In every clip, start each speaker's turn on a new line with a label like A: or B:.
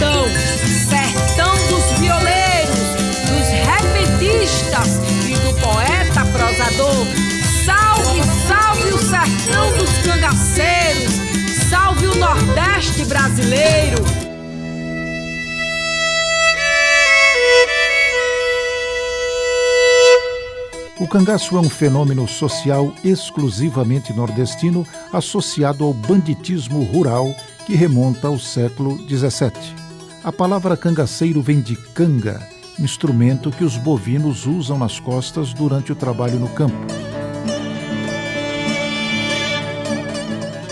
A: sertão, sertão dos violeiros, dos repentistas e do poeta prosador. Salve, salve o sertão dos cangaceiros, salve o Nordeste brasileiro.
B: O cangaço é um fenômeno social exclusivamente nordestino associado ao banditismo rural que remonta ao século XVII. A palavra cangaceiro vem de canga, instrumento que os bovinos usam nas costas durante o trabalho no campo.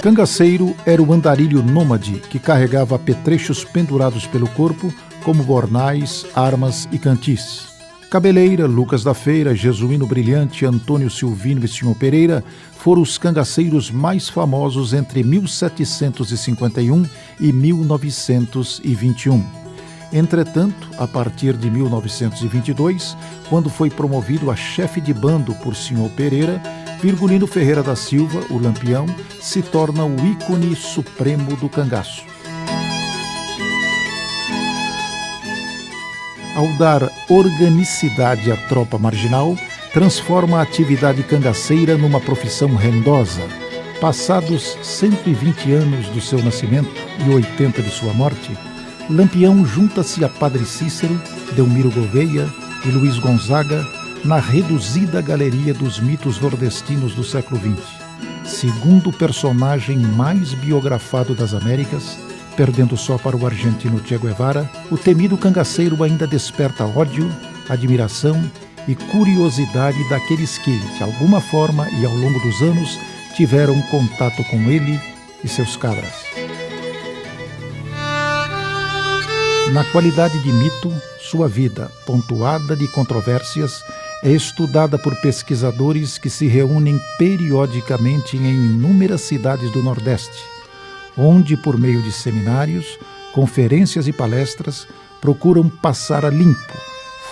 B: Cangaceiro era o andarilho nômade que carregava apetrechos pendurados pelo corpo, como bornais, armas e cantis. Cabeleira, Lucas da Feira, Jesuíno Brilhante, Antônio Silvino e Senhor Pereira foram os cangaceiros mais famosos entre 1751 e 1921. Entretanto, a partir de 1922, quando foi promovido a chefe de bando por Senhor Pereira, Virgulino Ferreira da Silva, o Lampião, se torna o ícone supremo do cangaço. Ao dar organicidade à tropa marginal, transforma a atividade cangaceira numa profissão rendosa. Passados 120 anos do seu nascimento e 80 de sua morte, Lampião junta-se a Padre Cícero, Delmiro Gouveia e Luiz Gonzaga na reduzida galeria dos mitos nordestinos do século XX. Segundo personagem mais biografado das Américas, perdendo só para o argentino Che Guevara, o temido cangaceiro ainda desperta ódio, admiração e curiosidade daqueles que, de alguma forma e ao longo dos anos, tiveram contato com ele e seus cabras. Na qualidade de mito, sua vida, pontuada de controvérsias, é estudada por pesquisadores que se reúnem periodicamente em inúmeras cidades do Nordeste, onde, por meio de seminários, conferências e palestras, procuram passar a limpo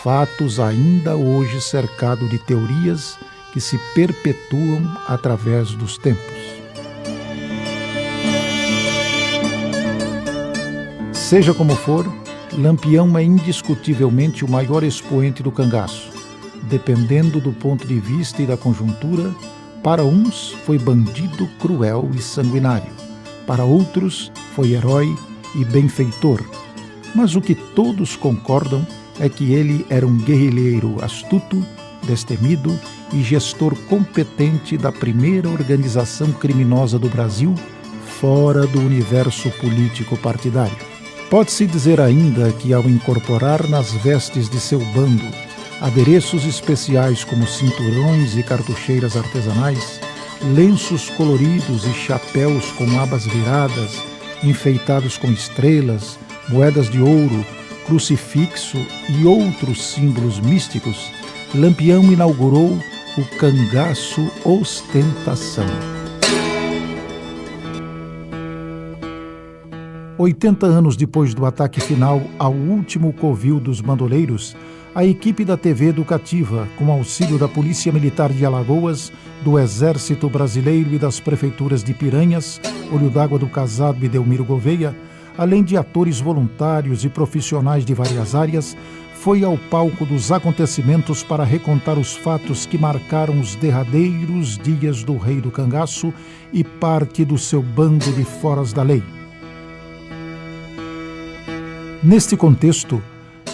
B: fatos ainda hoje cercados de teorias que se perpetuam através dos tempos. Seja como for, Lampião é indiscutivelmente o maior expoente do cangaço. Dependendo do ponto de vista e da conjuntura, para uns foi bandido cruel e sanguinário, para outros foi herói e benfeitor. Mas o que todos concordam é que ele era um guerrilheiro astuto, destemido e gestor competente da primeira organização criminosa do Brasil, fora do universo político partidário. Pode-se dizer ainda que, ao incorporar nas vestes de seu bando adereços especiais como cinturões e cartucheiras artesanais, lenços coloridos e chapéus com abas viradas, enfeitados com estrelas, moedas de ouro, crucifixo e outros símbolos místicos, Lampião inaugurou o cangaço ostentação. 80 anos depois do ataque final ao último covil dos bandoleiros, a equipe da TV Educativa, com auxílio da Polícia Militar de Alagoas, do Exército Brasileiro e das prefeituras de Piranhas, Olho d'Água do Casado e Delmiro Gouveia, além de atores voluntários e profissionais de várias áreas, foi ao palco dos acontecimentos para recontar os fatos que marcaram os derradeiros dias do Rei do Cangaço e parte do seu bando de foras da lei. Neste contexto,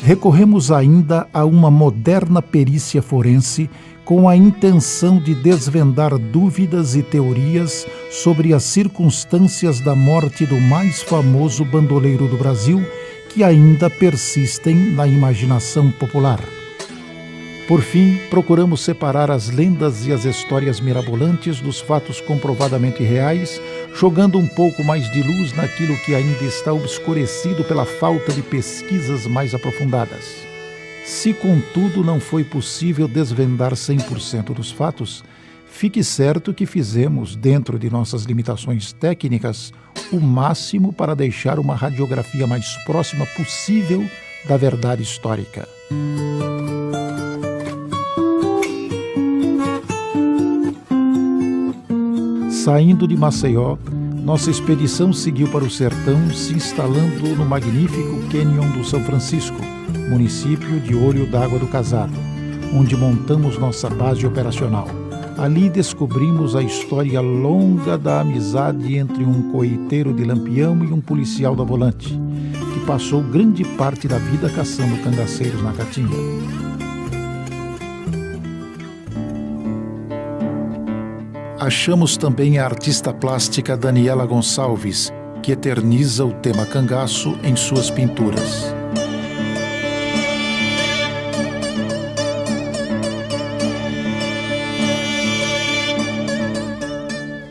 B: recorremos ainda a uma moderna perícia forense com a intenção de desvendar dúvidas e teorias sobre as circunstâncias da morte do mais famoso bandoleiro do Brasil, que ainda persistem na imaginação popular. Por fim, procuramos separar as lendas e as histórias mirabolantes dos fatos comprovadamente reais, jogando um pouco mais de luz naquilo que ainda está obscurecido pela falta de pesquisas mais aprofundadas. Se, contudo, não foi possível desvendar 100% dos fatos, fique certo que fizemos, dentro de nossas limitações técnicas, o máximo para deixar uma radiografia mais próxima possível da verdade histórica. Saindo de Maceió, Nossa expedição seguiu para o sertão, se instalando no magnífico Cânion do São Francisco, município de Olho d'Água do Casado, onde montamos nossa base operacional. Ali descobrimos a história longa da amizade entre um coiteiro de Lampião e um policial da Volante, que passou grande parte da vida caçando cangaceiros na Caatinga. Achamos também a artista plástica Daniela Gonçalves, que eterniza o tema cangaço em suas pinturas.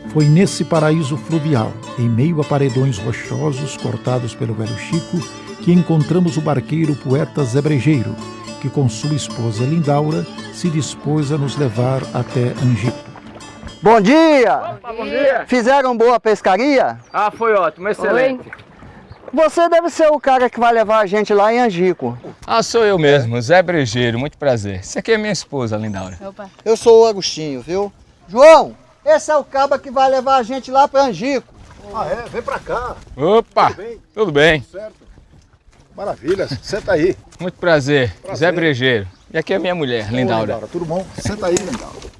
B: Foi nesse paraíso fluvial, em meio a paredões rochosos cortados pelo velho Chico, que encontramos o barqueiro poeta Zé Brejeiro, que com sua esposa Lindaura se dispôs a nos levar até Angico.
C: Bom dia!
D: Opa, bom dia!
C: Fizeram boa pescaria?
D: Ah, foi ótimo, excelente.
C: Você deve ser o cara que vai levar a gente lá em Angico.
D: Ah, sou eu mesmo, Zé Brejeiro, muito prazer. Essa aqui é minha esposa, Lindaura.
E: Opa.
C: Eu sou o Agostinho, viu? João, esse é o caba que vai levar a gente lá para Angico.
F: Ah, é? Vem pra cá.
D: Opa!
F: Tudo bem?
D: Tudo bem?
F: Certo. Maravilha, senta aí.
D: Muito prazer, Zé Brejeiro. E aqui é minha mulher, Lindaura.
F: Tudo bom? Senta aí, Lindaura.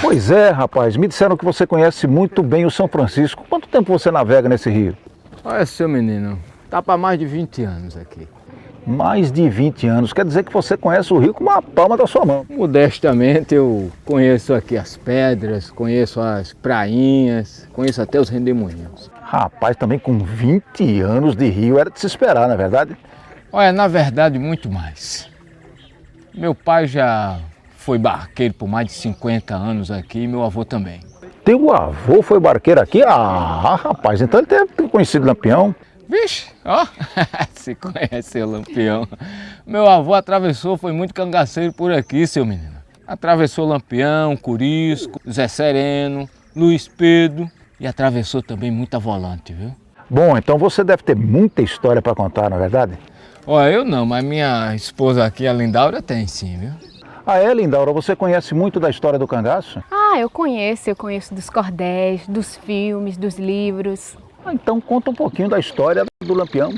B: Pois é, rapaz, me disseram que você conhece muito bem o São Francisco. Quanto tempo você navega nesse rio?
D: Olha, seu menino, tá para mais de 20 anos aqui.
B: Mais de 20 anos, quer dizer que você conhece o rio com uma palma da sua mão.
D: Modestamente eu conheço aqui as pedras, conheço as prainhas, conheço até os redemoinhos.
B: Rapaz, também com 20 anos de rio era de se esperar, não é verdade?
D: Olha, na verdade, muito mais. Meu pai já foi barqueiro por mais de 50 anos aqui e meu avô também.
B: Teu avô foi barqueiro aqui? Ah, rapaz, então ele deve ter conhecido Lampião.
D: Vixe, ó, se conhece o Lampião. Meu avô atravessou, foi muito cangaceiro por aqui, seu menino. Atravessou Lampião, Curisco, Zé Sereno, Luiz Pedro e atravessou também muita Volante, viu?
B: Bom, então você deve ter muita história para contar, não é verdade?
D: Olha, eu não, mas minha esposa aqui, a Lindaura, tem sim, viu?
B: Ah, é, Lindaura, você conhece muito da história do cangaço?
E: Ah, eu conheço dos cordéis, dos filmes, dos livros.
B: Ah, então conta um pouquinho da história do Lampião.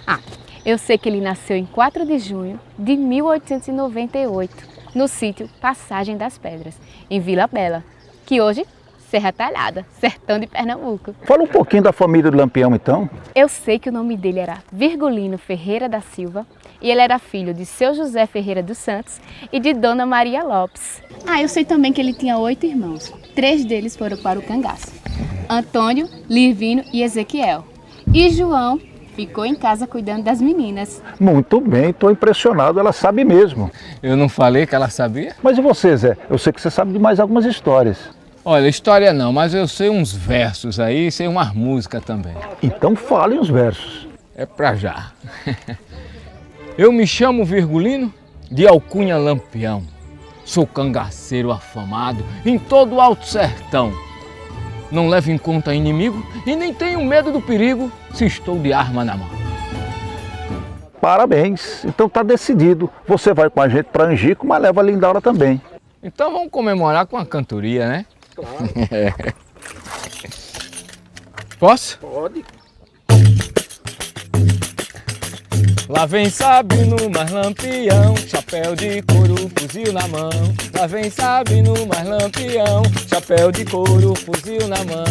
E: Ah, eu sei que ele nasceu em 4 de junho de 1898, no sítio Passagem das Pedras, em Vila Bela, que hoje Serra Talhada, sertão de Pernambuco.
B: Fala um pouquinho da família do Lampião, então.
E: Eu sei que o nome dele era Virgulino Ferreira da Silva e ele era filho de seu José Ferreira dos Santos e de Dona Maria Lopes. Ah, eu sei também que ele tinha 8 irmãos. 3 deles foram para o cangaço: Antônio, Livino e Ezequiel. E João ficou em casa cuidando das meninas.
B: Muito bem, estou impressionado, ela sabe mesmo.
D: Eu não falei que ela sabia?
B: Mas e você, Zé? Eu sei que você sabe de mais algumas histórias.
D: Olha, história não, mas eu sei uns versos aí, sei umas músicas também.
B: Então fale uns versos.
D: É pra já. Eu me chamo Virgulino, de alcunha Lampião. Sou cangaceiro afamado em todo o Alto Sertão. Não levo em conta inimigo e nem tenho medo do perigo se estou de arma na mão.
B: Parabéns, então tá decidido. Você vai com a gente para Angico, mas leva a Lindaura também.
D: Então vamos comemorar com a cantoria, né?
F: Claro.
D: Posso?
F: Pode.
D: Lá vem Sabino, mais Lampião, chapéu de couro, fuzil na mão. Lá vem Sabino, mais Lampião, chapéu de couro, fuzil na mão.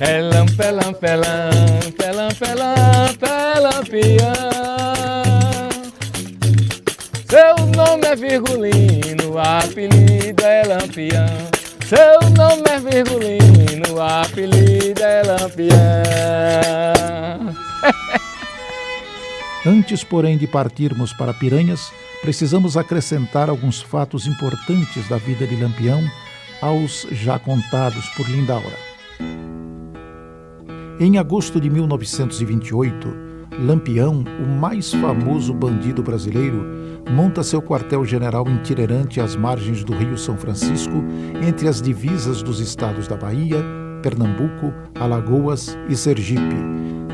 D: É lampelam, pelam, pelam, pelam, pelampião. Seu nome é Virgulino, o apelido é Lampião. Seu nome é Virgulino, o apelido é Lampião.
B: Antes, porém, de partirmos para Piranhas, precisamos acrescentar alguns fatos importantes da vida de Lampião aos já contados por Lindaura. Em agosto de 1928, Lampião, o mais famoso bandido brasileiro, monta seu quartel-general itinerante às margens do Rio São Francisco, entre as divisas dos estados da Bahia, Pernambuco, Alagoas e Sergipe,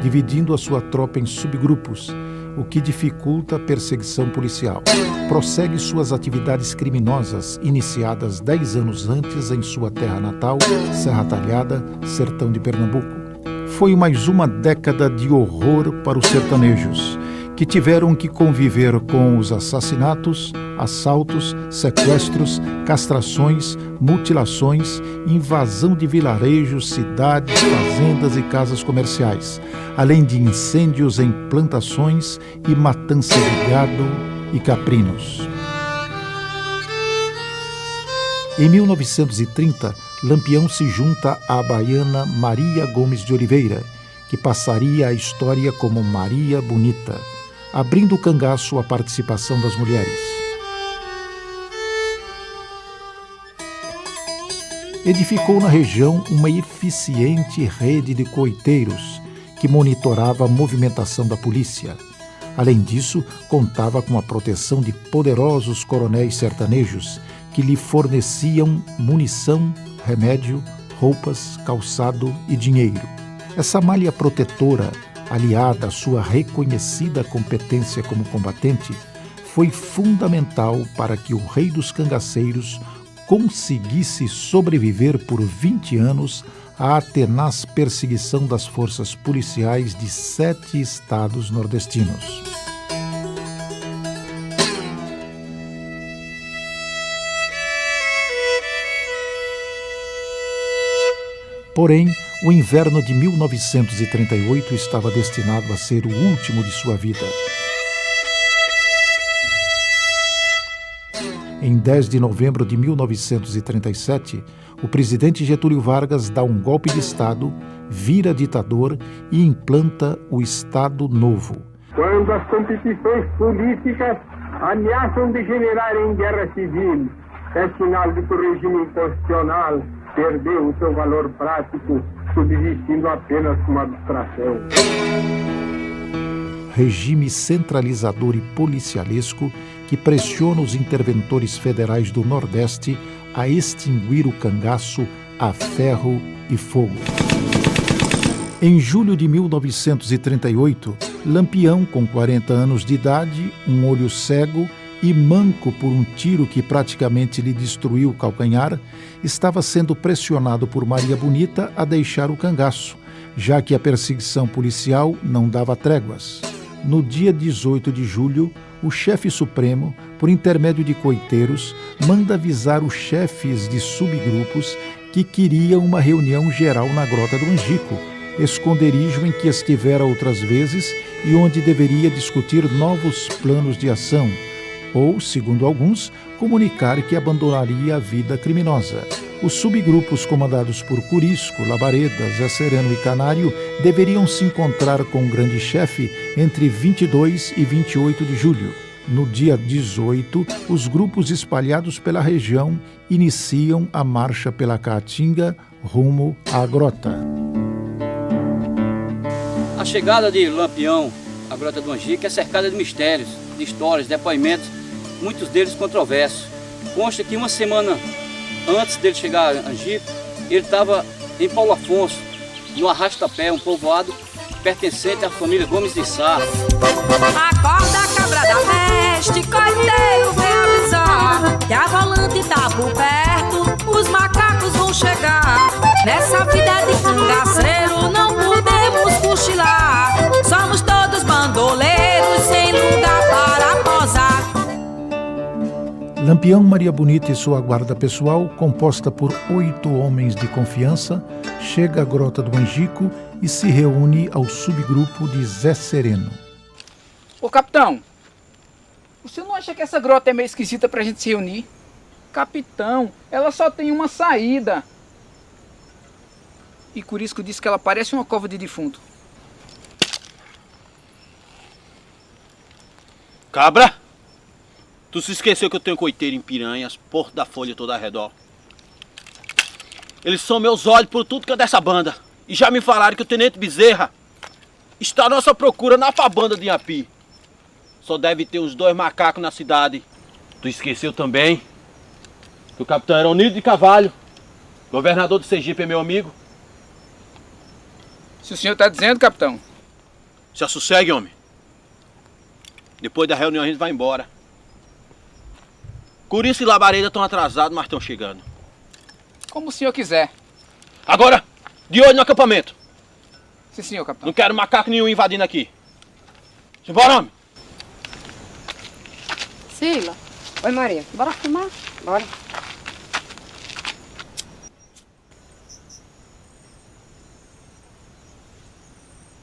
B: dividindo a sua tropa em subgrupos, o que dificulta a perseguição policial. Prossegue suas atividades criminosas, iniciadas 10 anos antes em sua terra natal, Serra Talhada, sertão de Pernambuco. Foi mais uma década de horror para os sertanejos, que tiveram que conviver com os assassinatos, assaltos, sequestros, castrações, mutilações, invasão de vilarejos, cidades, fazendas e casas comerciais, além de incêndios em plantações e matança de gado e caprinos. Em 1930, Lampião se junta à baiana Maria Gomes de Oliveira, que passaria a história como Maria Bonita, abrindo o cangaço à participação das mulheres. Edificou na região uma eficiente rede de coiteiros que monitorava a movimentação da polícia. Além disso, contava com a proteção de poderosos coronéis sertanejos que lhe forneciam munição, remédio, roupas, calçado e dinheiro. Essa malha protetora, aliada à sua reconhecida competência como combatente, foi fundamental para que o rei dos cangaceiros conseguisse sobreviver por 20 anos à tenaz perseguição das forças policiais de 7 estados nordestinos. Porém, o inverno de 1938 estava destinado a ser o último de sua vida. Em 10 de novembro de 1937, o presidente Getúlio Vargas dá um golpe de Estado, vira ditador e implanta o Estado Novo.
G: Quando as competições políticas ameaçam degenerar em guerra civil, é sinal de que o regime inconstitucional perdeu o seu valor prático, subsistindo apenas como abstração.
B: Regime centralizador e policialesco que pressiona os interventores federais do Nordeste a extinguir o cangaço a ferro e fogo. Em julho de 1938, Lampião, com 40 anos de idade, um olho cego e manco por um tiro que praticamente lhe destruiu o calcanhar, estava sendo pressionado por Maria Bonita a deixar o cangaço, já que a perseguição policial não dava tréguas. No dia 18 de julho, o chefe supremo, por intermédio de coiteiros, manda avisar os chefes de subgrupos que queriam uma reunião geral na Grota do Angico, esconderijo em que estivera outras vezes e onde deveria discutir novos planos de ação, ou, segundo alguns, comunicar que abandonaria a vida criminosa. Os subgrupos comandados por Curisco, Labareda, Zé Sereno e Canário deveriam se encontrar com o grande chefe entre 22 e 28 de julho. No dia 18, os grupos espalhados pela região iniciam a marcha pela Caatinga rumo à Grota.
H: A chegada de Lampião à Grota do Angico é cercada de mistérios, de histórias, depoimentos, muitos deles controversos. Consta que uma semana antes dele chegar a Angico, ele estava em Paulo Afonso, no Arrastapé, um povoado pertencente à família Gomes de Sá.
A: Acorda, cabra da peste, coiteiro, vem avisar que a volante tá por perto, os macacos vão chegar. Nessa vida de cangaceiro não podemos cochilar, somos todos bandoleiros sem lugar para posar.
B: Lampião, Maria Bonita e sua guarda pessoal, composta por 8 homens de confiança, chega à Grota do Angico e se reúne ao subgrupo de Zé Sereno.
I: Ô capitão, o senhor não acha que essa grota é meio esquisita pra gente se reunir? Capitão, ela só tem uma saída. E Curisco disse que ela parece uma cova de defunto.
J: Cabra, tu se esqueceu que eu tenho coiteiro em Piranhas, Porto da Folha toda ao redor. Eles são meus olhos por tudo que é dessa banda. E já me falaram que o Tenente Bezerra está à nossa procura na Fabanda de Inhapi. Só deve ter uns 2 macacos na cidade. Tu esqueceu também que o capitão Eronildo de Carvalho, governador de Sergipe, é meu amigo?
I: Se o senhor está dizendo, capitão.
J: Se assossegue, homem. Depois da reunião a gente vai embora. Curiço e Labareda estão atrasados, mas estão chegando.
I: Como o senhor quiser.
J: Agora, de olho no acampamento.
I: Sim, senhor, capitão.
J: Não quero macaco nenhum invadindo aqui. Simbora, homem!
K: Sila. Oi, Maria. Bora filmar? Bora.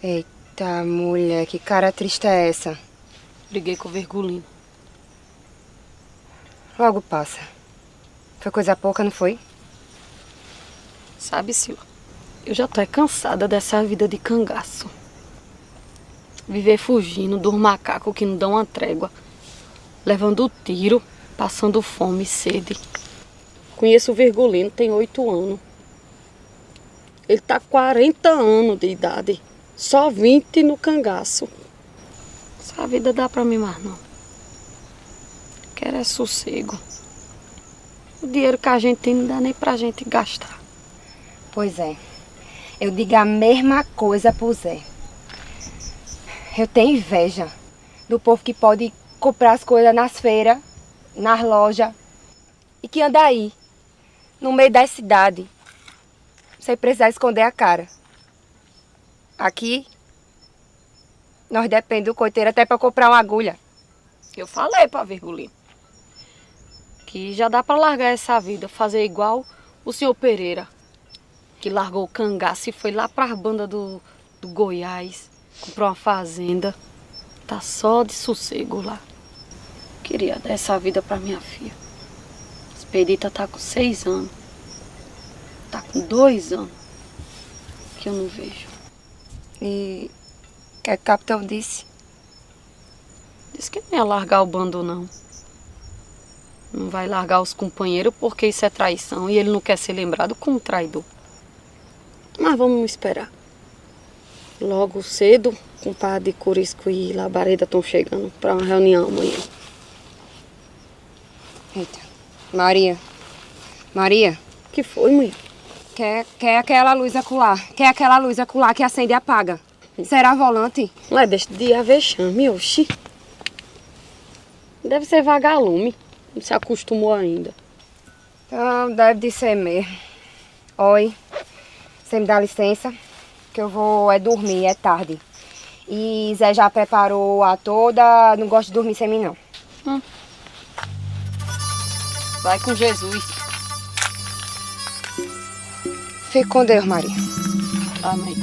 K: Eita, mulher, que cara triste é essa?
L: Briguei com o Virgulino.
K: Logo passa. Foi coisa pouca, não foi?
L: Sabe, Sila, eu já tô cansada dessa vida de cangaço. Viver fugindo dos macacos que não dão uma trégua. Levando tiro, passando fome e sede. Conheço o Virgulino, tem 8 anos. Ele tá 40 anos de idade. Só 20 no cangaço. Essa vida dá pra mim mais não. Quero é sossego. O dinheiro que a gente tem não dá nem pra gente gastar.
K: Pois é. Eu digo a mesma coisa pro Zé. Eu tenho inveja do povo que pode comprar as coisas nas feiras, nas lojas, e que anda aí, no meio da cidade, sem precisar esconder a cara. Aqui, nós dependemos do coiteiro até para comprar uma agulha.
L: Eu falei pra Virgulino que já dá pra largar essa vida, fazer igual o senhor Pereira, que largou o cangaço e foi lá pras bandas do Goiás, comprou uma fazenda, tá só de sossego lá. Queria dar essa vida pra minha filha. Expedita tá com 6 anos, tá com 2 anos que eu não vejo.
K: E o que o capitão disse?
L: Disse que não ia largar o bando, não. Não vai largar os companheiros porque isso é traição e ele não quer ser lembrado como um traidor. Mas vamos esperar. Logo cedo, o compadre Curisco e Labareda estão chegando para uma reunião amanhã.
K: Eita. Maria. Maria.
L: Que foi, mãe?
K: Quer aquela luz acolá. Quer aquela luz acolá que acende e apaga. Será volante?
L: Não é deste dia vexame, oxi. Deve ser vagalume. Não se acostumou ainda.
K: Então, deve de ser mesmo. Oi. Você me dá licença? Que eu vou dormir, é tarde. E Zé já preparou a toda. Não gosto de dormir sem mim, não.
L: Vai com Jesus.
K: Fique com Deus, Maria.
L: Amém.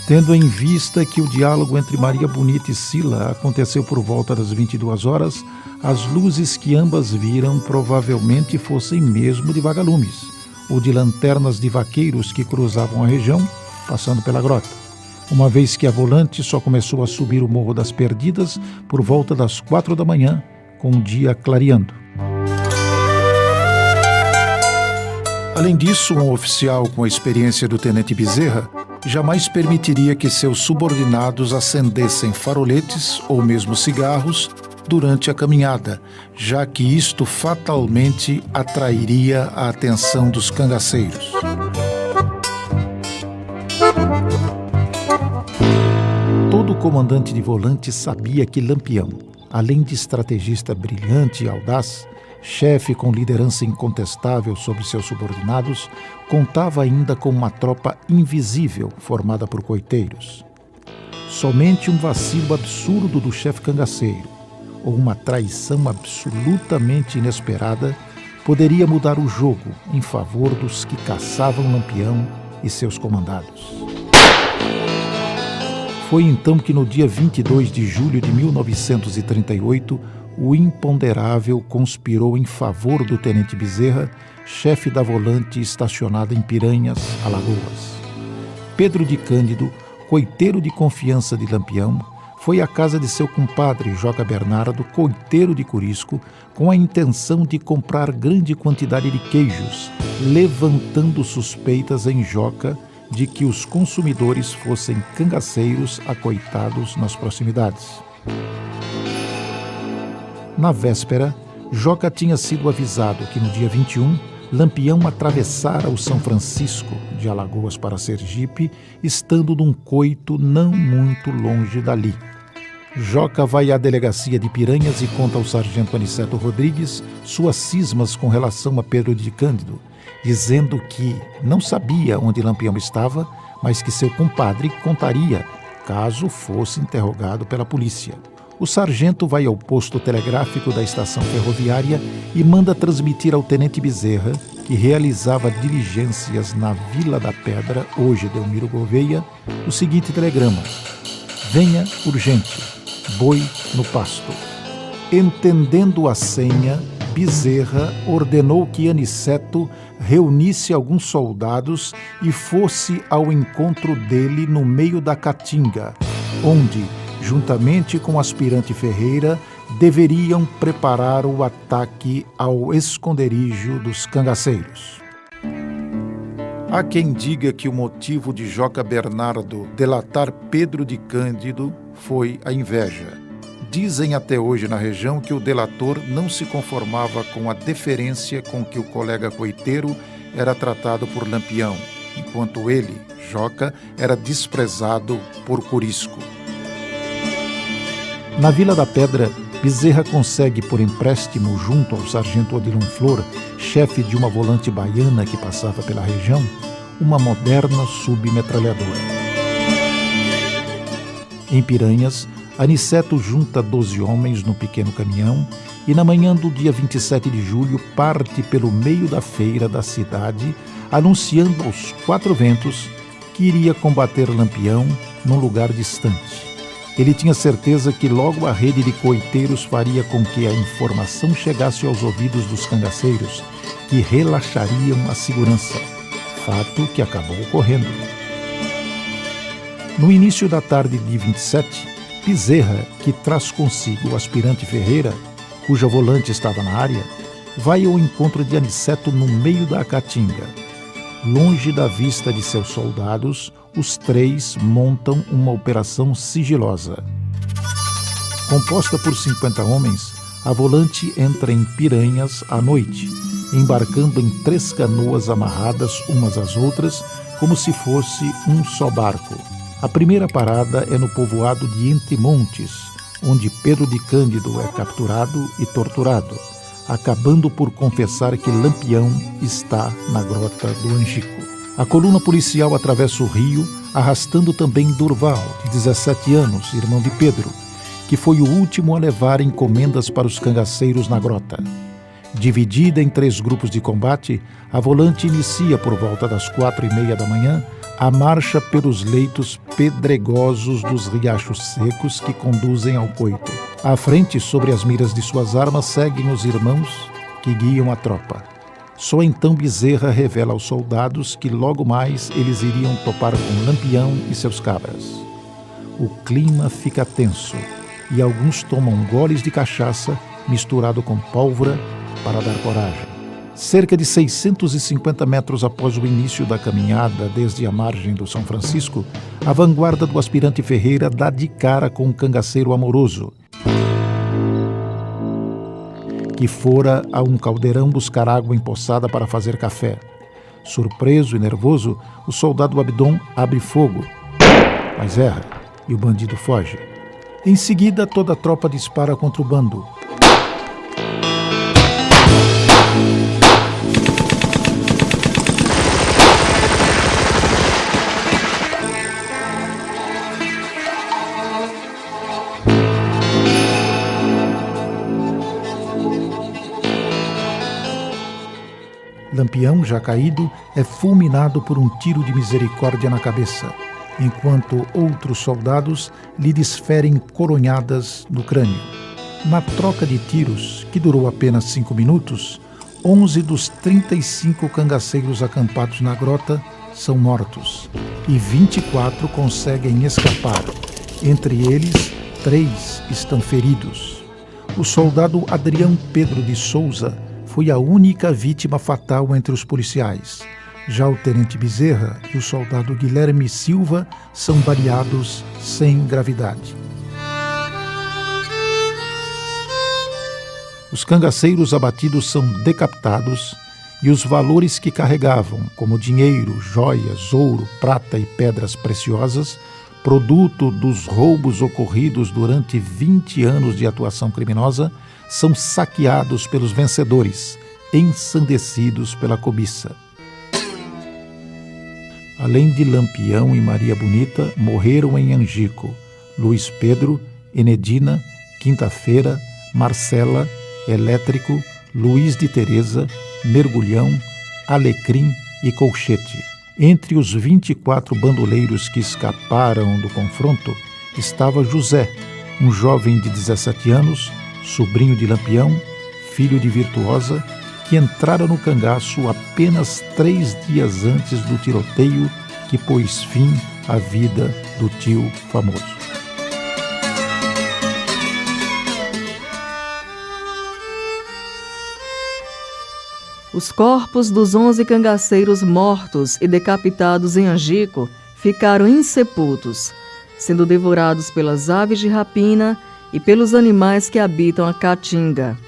B: Tendo em vista que o diálogo entre Maria Bonita e Sila aconteceu por volta das 22 horas, as luzes que ambas viram provavelmente fossem mesmo de vagalumes, ou de lanternas de vaqueiros que cruzavam a região, passando pela grota, uma vez que a volante só começou a subir o Morro das Perdidas por volta das 4 da manhã, com o dia clareando. Além disso, um oficial com a experiência do tenente Bezerra jamais permitiria que seus subordinados acendessem faroletes ou mesmo cigarros durante a caminhada, já que isto fatalmente atrairia a atenção dos cangaceiros. Todo comandante de volante sabia que Lampião, além de estrategista brilhante e audaz, chefe com liderança incontestável sobre seus subordinados, contava ainda com uma tropa invisível formada por coiteiros. Somente um vacilo absurdo do chefe cangaceiro, ou uma traição absolutamente inesperada, poderia mudar o jogo em favor dos que caçavam Lampião e seus comandados. Foi então que no dia 22 de julho de 1938, o imponderável conspirou em favor do tenente Bezerra, chefe da volante estacionada em Piranhas, Alagoas. Pedro de Cândido, coiteiro de confiança de Lampião, foi à casa de seu compadre Joca Bernardo, coiteiro de Curisco, com a intenção de comprar grande quantidade de queijos, levantando suspeitas em Joca de que os consumidores fossem cangaceiros acoitados nas proximidades. Na véspera, Joca tinha sido avisado que no dia 21, Lampião atravessara o São Francisco, de Alagoas para Sergipe, estando num coito não muito longe dali. Joca vai à delegacia de Piranhas e conta ao sargento Aniceto Rodrigues suas cismas com relação a Pedro de Cândido, dizendo que não sabia onde Lampião estava, mas que seu compadre contaria caso fosse interrogado pela polícia. O sargento vai ao posto telegráfico da estação ferroviária e manda transmitir ao tenente Bezerra, que realizava diligências na Vila da Pedra, hoje Delmiro Gouveia, o seguinte telegrama: venha urgente, boi no pasto. Entendendo a senha, Bezerra ordenou que Aniceto reunisse alguns soldados e fosse ao encontro dele no meio da caatinga, onde, juntamente com o aspirante Ferreira, deveriam preparar o ataque ao esconderijo dos cangaceiros. Há quem diga que o motivo de Joca Bernardo delatar Pedro de Cândido foi a inveja. Dizem até hoje na região que o delator não se conformava com a deferência com que o colega coiteiro era tratado por Lampião, enquanto ele, Joca, era desprezado por Corisco. Na Vila da Pedra, Bezerra consegue por empréstimo junto ao sargento Odilon Flor, chefe de uma volante baiana que passava pela região, uma moderna submetralhadora. Em Piranhas, Aniceto junta 12 homens no pequeno caminhão e na manhã do dia 27 de julho parte pelo meio da feira da cidade, anunciando aos quatro ventos que iria combater Lampião num lugar distante. Ele tinha certeza que logo a rede de coiteiros faria com que a informação chegasse aos ouvidos dos cangaceiros, que relaxariam a segurança, fato que acabou ocorrendo. No início da tarde de 27, Bezerra, que traz consigo o aspirante Ferreira, cuja volante estava na área, vai ao encontro de Aniceto no meio da caatinga. Longe da vista de seus soldados, os três montam uma operação sigilosa. Composta por 50 homens, a volante entra em Piranhas à noite, embarcando em 3 canoas amarradas umas às outras, como se fosse um só barco. A primeira parada é no povoado de Entre Montes, onde Pedro de Cândido é capturado e torturado, acabando por confessar que Lampião está na Grota do Angico. A coluna policial atravessa o rio, arrastando também Durval, de 17 anos, irmão de Pedro, que foi o último a levar encomendas para os cangaceiros na grota. Dividida em 3 grupos de combate, a volante inicia por volta das 4h30 da manhã a marcha pelos leitos pedregosos dos riachos secos que conduzem ao coito. À frente, sobre as miras de suas armas, seguem os irmãos que guiam a tropa. Só então Bezerra revela aos soldados que logo mais eles iriam topar com Lampião e seus cabras. O clima fica tenso e alguns tomam goles de cachaça misturado com pólvora para dar coragem. Cerca de 650 metros após o início da caminhada desde a margem do São Francisco, a vanguarda do aspirante Ferreira dá de cara com um cangaceiro amoroso, que fora a um caldeirão buscar água empoçada para fazer café. Surpreso e nervoso, o soldado Abdon abre fogo, mas erra e o bandido foge. Em seguida, toda a tropa dispara contra o bando. Lampião, já caído, é fulminado por um tiro de misericórdia na cabeça, enquanto outros soldados lhe desferem coronhadas no crânio. Na troca de tiros, que durou apenas 5 minutos, 11 dos 35 cangaceiros acampados na grota são mortos e 24 conseguem escapar. Entre eles, 3 estão feridos. O soldado Adrião Pedro de Souza foi a única vítima fatal entre os policiais. Já o tenente Bezerra e o soldado Guilherme Silva são baleados sem gravidade. Os cangaceiros abatidos são decapitados e os valores que carregavam, como dinheiro, joias, ouro, prata e pedras preciosas, produto dos roubos ocorridos durante 20 anos de atuação criminosa, são saqueados pelos vencedores, ensandecidos pela cobiça. Além de Lampião e Maria Bonita, morreram em Angico Luiz Pedro, Enedina, Quinta-feira, Marcela, Elétrico, Luiz de Teresa, Mergulhão, Alecrim e Colchete. Entre os 24 bandoleiros que escaparam do confronto estava José, um jovem de 17 anos, sobrinho de Lampião, filho de Virtuosa, que entrara no cangaço apenas 3 dias antes do tiroteio que pôs fim à vida do tio famoso.
M: Os corpos dos 11 cangaceiros mortos e decapitados em Angico ficaram insepultos, sendo devorados pelas aves de rapina e pelos animais que habitam a caatinga.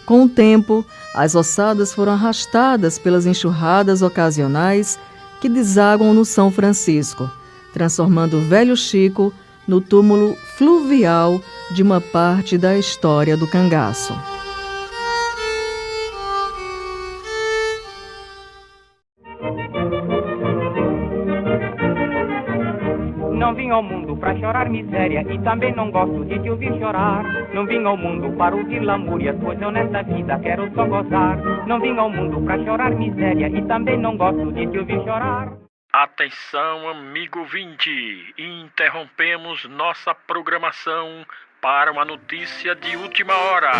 M: Com o tempo, as ossadas foram arrastadas pelas enxurradas ocasionais que desaguam no São Francisco, transformando o Velho Chico no túmulo fluvial de uma parte da história do cangaço.
N: Não vim ao mundo pra chorar miséria e também não gosto de te ouvir chorar. Não vim ao mundo para ouvir lamúrias, pois eu nesta vida quero só gozar. Não vim ao mundo pra chorar miséria e também não gosto de te ouvir chorar.
O: Atenção, amigo ouvinte, interrompemos nossa programação para uma notícia de última hora.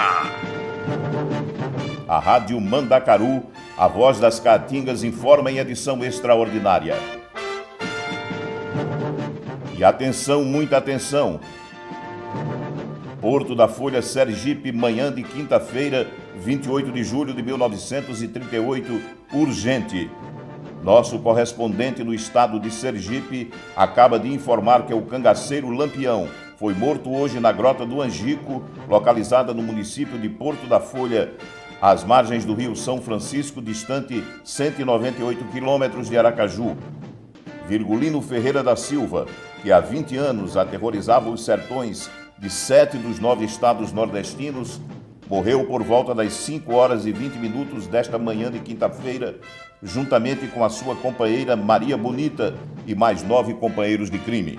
P: A Rádio Mandacaru, a voz das Caatingas, informa em edição extraordinária. E atenção, muita atenção! Porto da Folha, Sergipe, manhã de quinta-feira, 28 de julho de 1938, urgente. Nosso correspondente no estado de Sergipe acaba de informar que o cangaceiro Lampião foi morto hoje na Grota do Angico, localizada no município de Porto da Folha, às margens do rio São Francisco, distante 198 quilômetros de Aracaju. Virgulino Ferreira da Silva, que há 20 anos aterrorizava os sertões de 7 dos 9 estados nordestinos, morreu por volta das 5 horas e 20 minutos desta manhã de quinta-feira, juntamente com a sua companheira Maria Bonita e mais 9 companheiros de crime.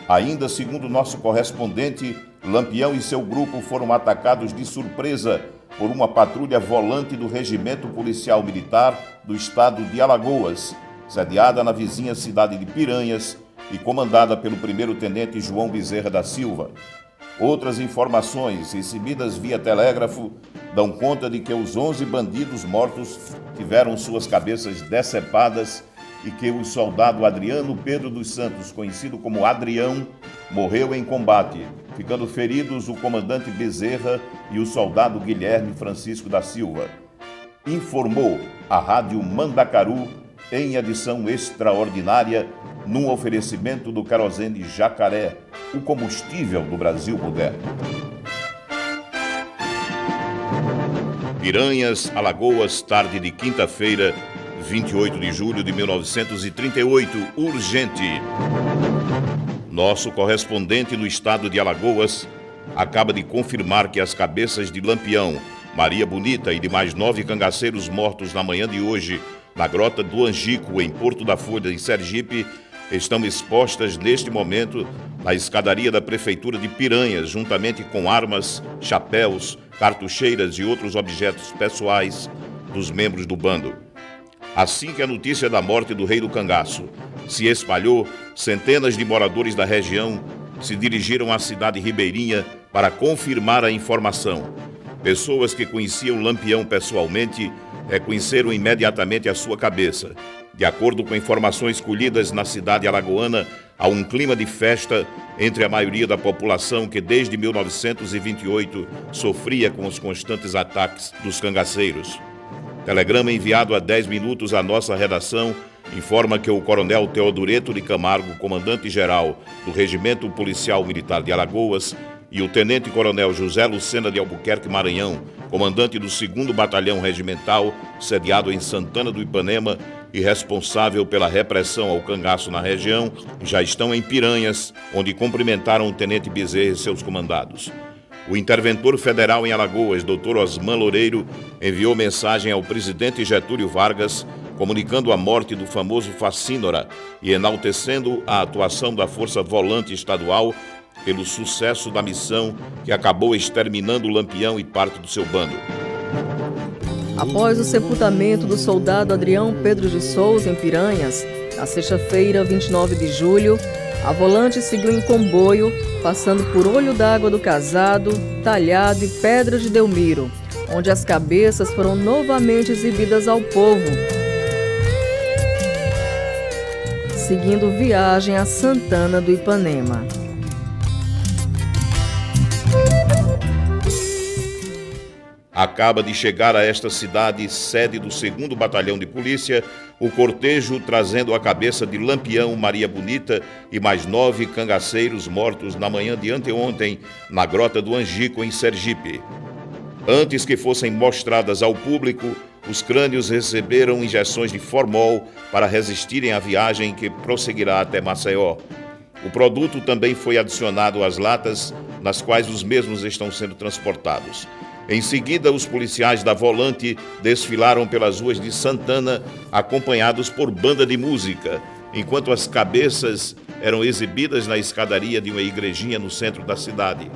P: Ainda segundo nosso correspondente, Lampião e seu grupo foram atacados de surpresa por uma patrulha volante do Regimento Policial Militar do estado de Alagoas, sediada na vizinha cidade de Piranhas e comandada pelo primeiro-tenente João Bezerra da Silva. Outras informações recebidas via telégrafo dão conta de que os 11 bandidos mortos tiveram suas cabeças decepadas e que o soldado Adriano Pedro dos Santos, conhecido como Adrião, morreu em combate, ficando feridos o comandante Bezerra e o soldado Guilherme Francisco da Silva. Informou a Rádio Mandacaru em edição extraordinária, num oferecimento do querosene Jacaré, o combustível do Brasil moderno. Piranhas, Alagoas, tarde de quinta-feira, 28 de julho de 1938, urgente. Nosso correspondente no estado de Alagoas acaba de confirmar que as cabeças de Lampião, Maria Bonita e de mais 9 cangaceiros mortos na manhã de hoje, na Grota do Angico, em Porto da Folha, em Sergipe, estão expostas neste momento na escadaria da Prefeitura de Piranhas, juntamente com armas, chapéus, cartucheiras e outros objetos pessoais dos membros do bando. Assim que a notícia da morte do rei do cangaço se espalhou, centenas de moradores da região se dirigiram à cidade ribeirinha para confirmar a informação. Pessoas que conheciam Lampião pessoalmente reconheceram imediatamente a sua cabeça. De acordo com informações colhidas na cidade alagoana, há um clima de festa entre a maioria da população que desde 1928 sofria com os constantes ataques dos cangaceiros. Telegrama enviado há 10 minutos à nossa redação informa que o coronel Teodoreto de Camargo, comandante-geral do Regimento Policial Militar de Alagoas, e o tenente-coronel José Lucena de Albuquerque Maranhão, comandante do 2º Batalhão Regimental, sediado em Santana do Ipanema e responsável pela repressão ao cangaço na região, já estão em Piranhas, onde cumprimentaram o tenente Bezerra e seus comandados. O interventor federal em Alagoas, Dr. Osman Loureiro, enviou mensagem ao presidente Getúlio Vargas, comunicando a morte do famoso Facínora e enaltecendo a atuação da Força Volante Estadual pelo sucesso da missão que acabou exterminando o Lampião e parte do seu bando.
M: Após o sepultamento do soldado Adrião Pedro de Souza em Piranhas, na sexta-feira, 29 de julho, a Volante seguiu em comboio, passando por Olho d'Água do Casado, Talhado e Pedra de Delmiro, onde as cabeças foram novamente exibidas ao povo, seguindo viagem a Santana do Ipanema.
P: Acaba de chegar a esta cidade, sede do 2º Batalhão de Polícia, o cortejo trazendo a cabeça de Lampião Maria Bonita e mais 9 cangaceiros mortos na manhã de anteontem na Grota do Angico, em Sergipe. Antes que fossem mostradas ao público, os crânios receberam injeções de formol para resistirem à viagem que prosseguirá até Maceió. O produto também foi adicionado às latas, nas quais os mesmos estão sendo transportados. Em seguida, os policiais da Volante desfilaram pelas ruas de Santana, acompanhados por banda de música, enquanto as cabeças eram exibidas na escadaria de uma igrejinha no centro da cidade.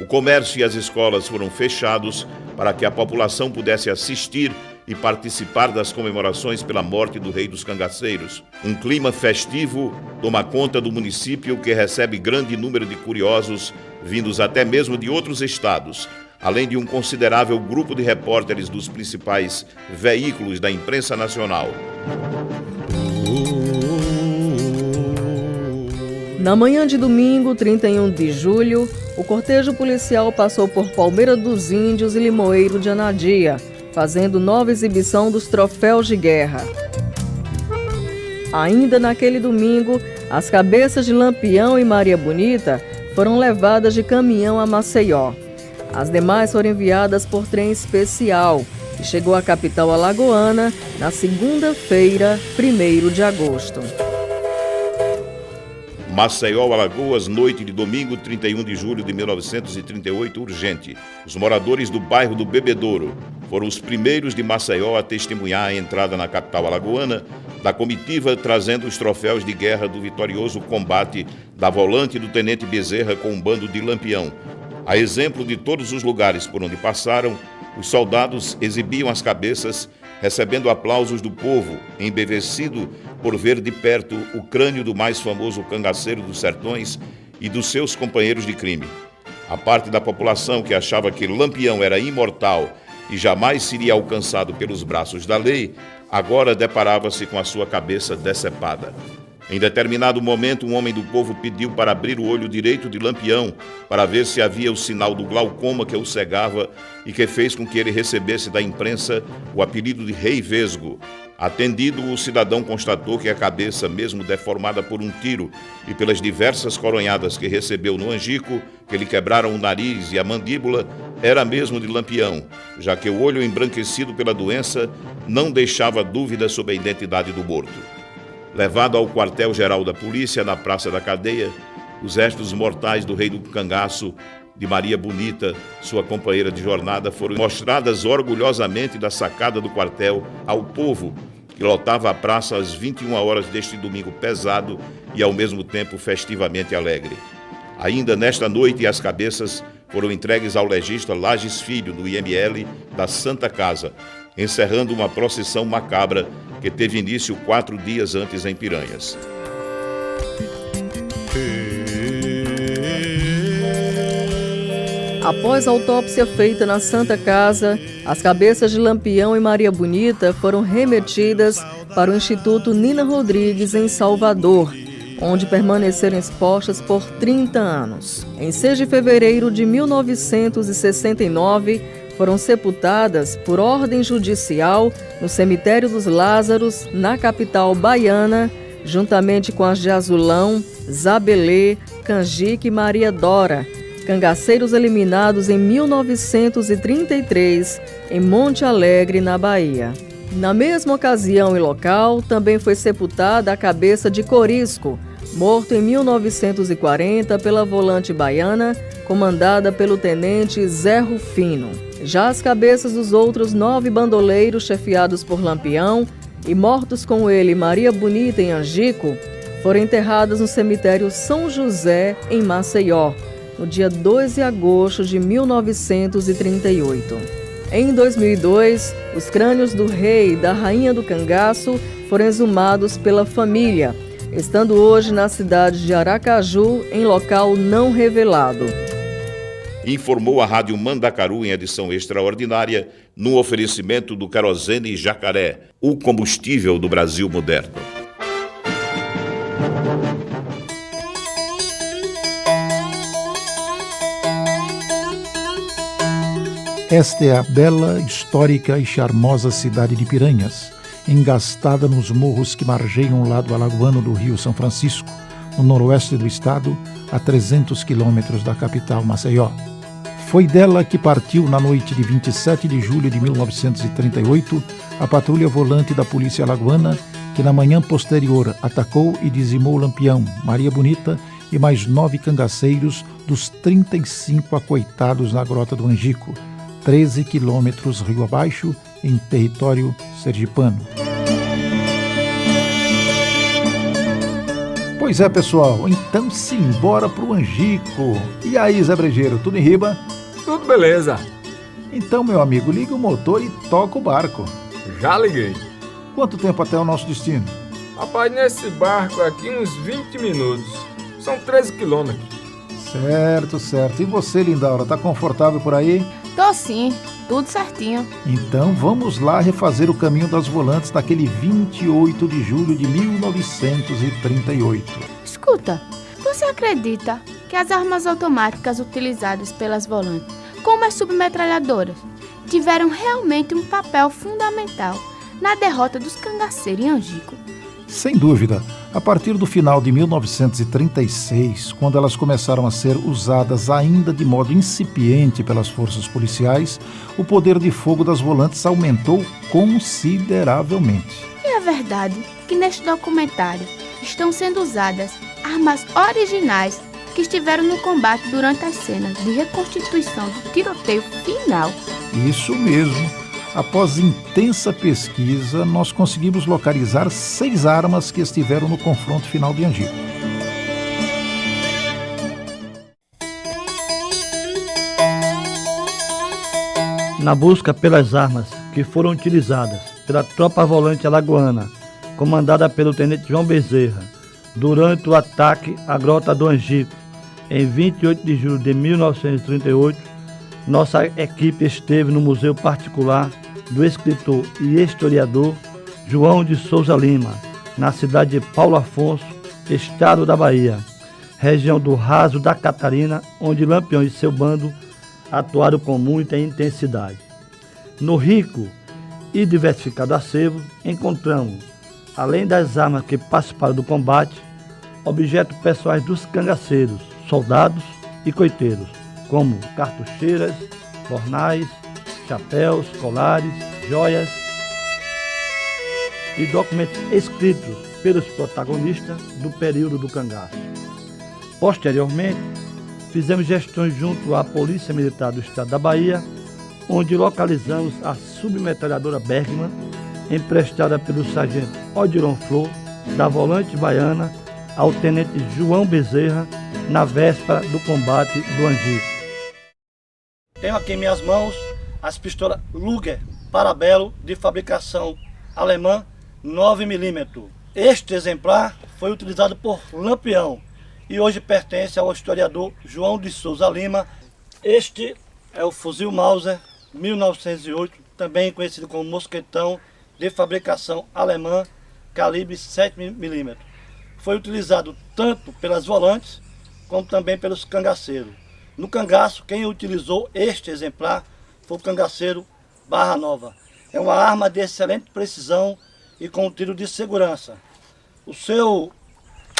P: O comércio e as escolas foram fechados para que a população pudesse assistir e participar das comemorações pela morte do Rei dos Cangaceiros. Um clima festivo toma conta do município, que recebe grande número de curiosos, vindos até mesmo de outros estados, além de um considerável grupo de repórteres dos principais veículos da imprensa nacional.
M: Na manhã de domingo, 31 de julho, o cortejo policial passou por Palmeira dos Índios e Limoeiro de Anadia, fazendo nova exibição dos troféus de guerra. Ainda naquele domingo, as cabeças de Lampião e Maria Bonita foram levadas de caminhão a Maceió. As demais foram enviadas por trem especial e chegou à capital alagoana na segunda-feira, 1º de agosto.
P: Maceió, Alagoas, noite de domingo, 31 de julho de 1938, urgente. Os moradores do bairro do Bebedouro foram os primeiros de Maceió a testemunhar a entrada na capital alagoana da comitiva trazendo os troféus de guerra do vitorioso combate da Volante do tenente Bezerra com um bando de Lampião. A exemplo de todos os lugares por onde passaram, os soldados exibiam as cabeças, recebendo aplausos do povo, embevecido por ver de perto o crânio do mais famoso cangaceiro dos sertões e dos seus companheiros de crime. A parte da população que achava que Lampião era imortal e jamais seria alcançado pelos braços da lei, agora deparava-se com a sua cabeça decepada. Em determinado momento, um homem do povo pediu para abrir o olho direito de Lampião para ver se havia o sinal do glaucoma que o cegava e que fez com que ele recebesse da imprensa o apelido de Rei Vesgo. Atendido, o cidadão constatou que a cabeça, mesmo deformada por um tiro e pelas diversas coronhadas que recebeu no angico, que lhe quebraram o nariz e a mandíbula, era mesmo de Lampião, já que o olho embranquecido pela doença não deixava dúvida sobre a identidade do morto. Levado ao quartel-geral da polícia, na Praça da Cadeia, os restos mortais do Rei do Cangaço, de Maria Bonita, sua companheira de jornada, foram mostradas orgulhosamente da sacada do quartel ao povo, que lotava a praça às 21 horas deste domingo pesado e, ao mesmo tempo, festivamente alegre. Ainda nesta noite, as cabeças foram entregues ao legista Lages Filho, do IML da Santa Casa, encerrando uma procissão macabra que teve início 4 dias antes em Piranhas.
M: Após a autópsia feita na Santa Casa, as cabeças de Lampião e Maria Bonita foram remetidas para o Instituto Nina Rodrigues, em Salvador, onde permaneceram expostas por 30 anos. Em 6 de fevereiro de 1969, foram sepultadas por ordem judicial no Cemitério dos Lázaros, na capital baiana, juntamente com as de Azulão, Zabelê, Canjica e Maria Dora, cangaceiros eliminados em 1933 em Monte Alegre, na Bahia. Na mesma ocasião e local, também foi sepultada a cabeça de Corisco, morto em 1940 pela volante baiana, comandada pelo tenente Zé Rufino. Já as cabeças dos outros 9 bandoleiros chefiados por Lampião e mortos com ele Maria Bonita em Angico, foram enterradas no cemitério São José, em Maceió, no dia 2 de agosto de 1938. Em 2002, os crânios do rei e da rainha do cangaço foram exumados pela família, estando hoje na cidade de Aracaju, em local não revelado.
P: Informou a Rádio Mandacaru em edição extraordinária, no oferecimento do Querosene Jacaré, o combustível do Brasil moderno.
B: Esta é a bela, histórica e charmosa cidade de Piranhas, engastada nos morros que margeiam o lado alagoano do Rio São Francisco, no noroeste do estado, a 300 quilômetros da capital Maceió. Foi dela que partiu, na noite de 27 de julho de 1938, a patrulha volante da polícia alagoana, que na manhã posterior atacou e dizimou Lampião, Maria Bonita e mais 9 cangaceiros dos 35 acoitados na Grota do Angico, 13 quilômetros rio abaixo, em território sergipano. Pois é, pessoal, então simbora pro Angico. E aí, Zé Brejeiro, tudo em riba?
D: Tudo beleza.
B: Então, meu amigo, liga o motor e toca o barco.
D: Já liguei.
B: Quanto tempo até o nosso destino?
D: Rapaz, nesse barco aqui uns 20 minutos. São 13 quilômetros.
B: Certo, certo. E você, Lindaura, tá confortável por aí?
E: Tô sim, tudo certinho.
B: Então vamos lá refazer o caminho das volantes daquele 28 de julho de 1938.
E: Escuta, você acredita que as armas automáticas utilizadas pelas volantes, como as submetralhadoras, tiveram realmente um papel fundamental na derrota dos cangaceiros em Angico?
B: Sem dúvida, a partir do final de 1936, quando elas começaram a ser usadas ainda de modo incipiente pelas forças policiais, o poder de fogo das volantes aumentou consideravelmente.
E: E é verdade que neste documentário estão sendo usadas armas originais que estiveram no combate durante as cenas de reconstituição do tiroteio final.
B: Isso mesmo. Após intensa pesquisa, nós conseguimos localizar 6 armas que estiveram no confronto final de Angico.
Q: Na busca pelas armas que foram utilizadas pela tropa volante alagoana, comandada pelo tenente João Bezerra, durante o ataque à Grota do Angico, em 28 de julho de 1938, nossa equipe esteve no Museu Particular do escritor e historiador João de Souza Lima, na cidade de Paulo Afonso, estado da Bahia, região do Raso da Catarina, onde Lampião e seu bando atuaram com muita intensidade. No rico e diversificado acervo, encontramos, além das armas que participaram do combate, objetos pessoais dos cangaceiros, soldados e coiteiros, como cartucheiras, bornais, chapéus, colares, joias e documentos escritos pelos protagonistas do período do cangaço. Posteriormente, fizemos gestões junto à Polícia Militar do Estado da Bahia, onde localizamos a submetralhadora Bergman, emprestada pelo sargento Odiron Flor, da volante baiana, ao tenente João Bezerra, na véspera do combate do Angico. Tenho aqui em minhas mãos as pistolas Luger Parabelo de fabricação alemã 9mm. Este exemplar foi utilizado por Lampião e hoje pertence ao historiador João de Souza Lima. Este é o fuzil Mauser 1908, também conhecido como mosquetão, de fabricação alemã, calibre 7mm. Foi utilizado tanto pelas volantes como também pelos cangaceiros. No cangaço, quem utilizou este exemplar foi o cangaceiro Barra Nova. É uma arma de excelente precisão e com tiro de segurança. O seu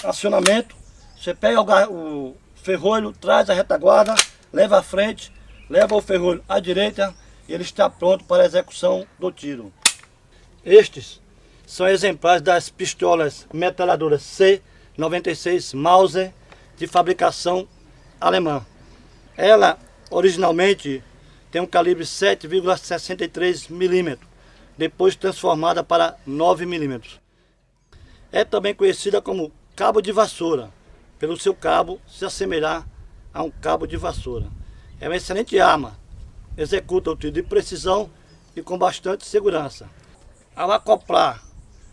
Q: acionamento, você pega o ferrolho, traz a retaguarda, leva à frente, leva o ferrolho à direita e ele está pronto para a execução do tiro. Estes são exemplares das pistolas metralhadoras C96 Mauser de fabricação alemã. Ela originalmente tem um calibre 7,63 mm, depois transformada para 9 mm. É também conhecida como cabo de vassoura, pelo seu cabo se assemelhar a um cabo de vassoura. É uma excelente arma, executa o tiro de precisão e com bastante segurança. Ao acoplar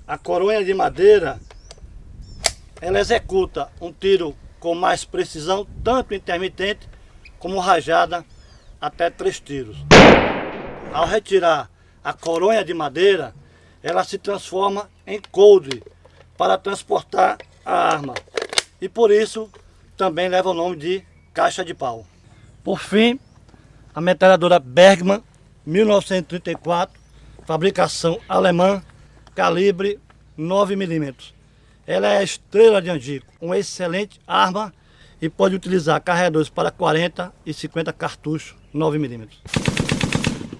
Q: a coronha de madeira, ela executa um tiro com mais precisão, tanto intermitente como rajada, até 3 tiros. Ao retirar a coronha de madeira, ela se transforma em coldre para transportar a arma e por isso também leva o nome de caixa de pau. Por fim, a metralhadora Bergmann 1934, fabricação alemã, calibre 9 mm. Ela é a estrela de Angico, uma excelente arma e pode utilizar carregadores para 40 e 50 cartuchos 9 mm.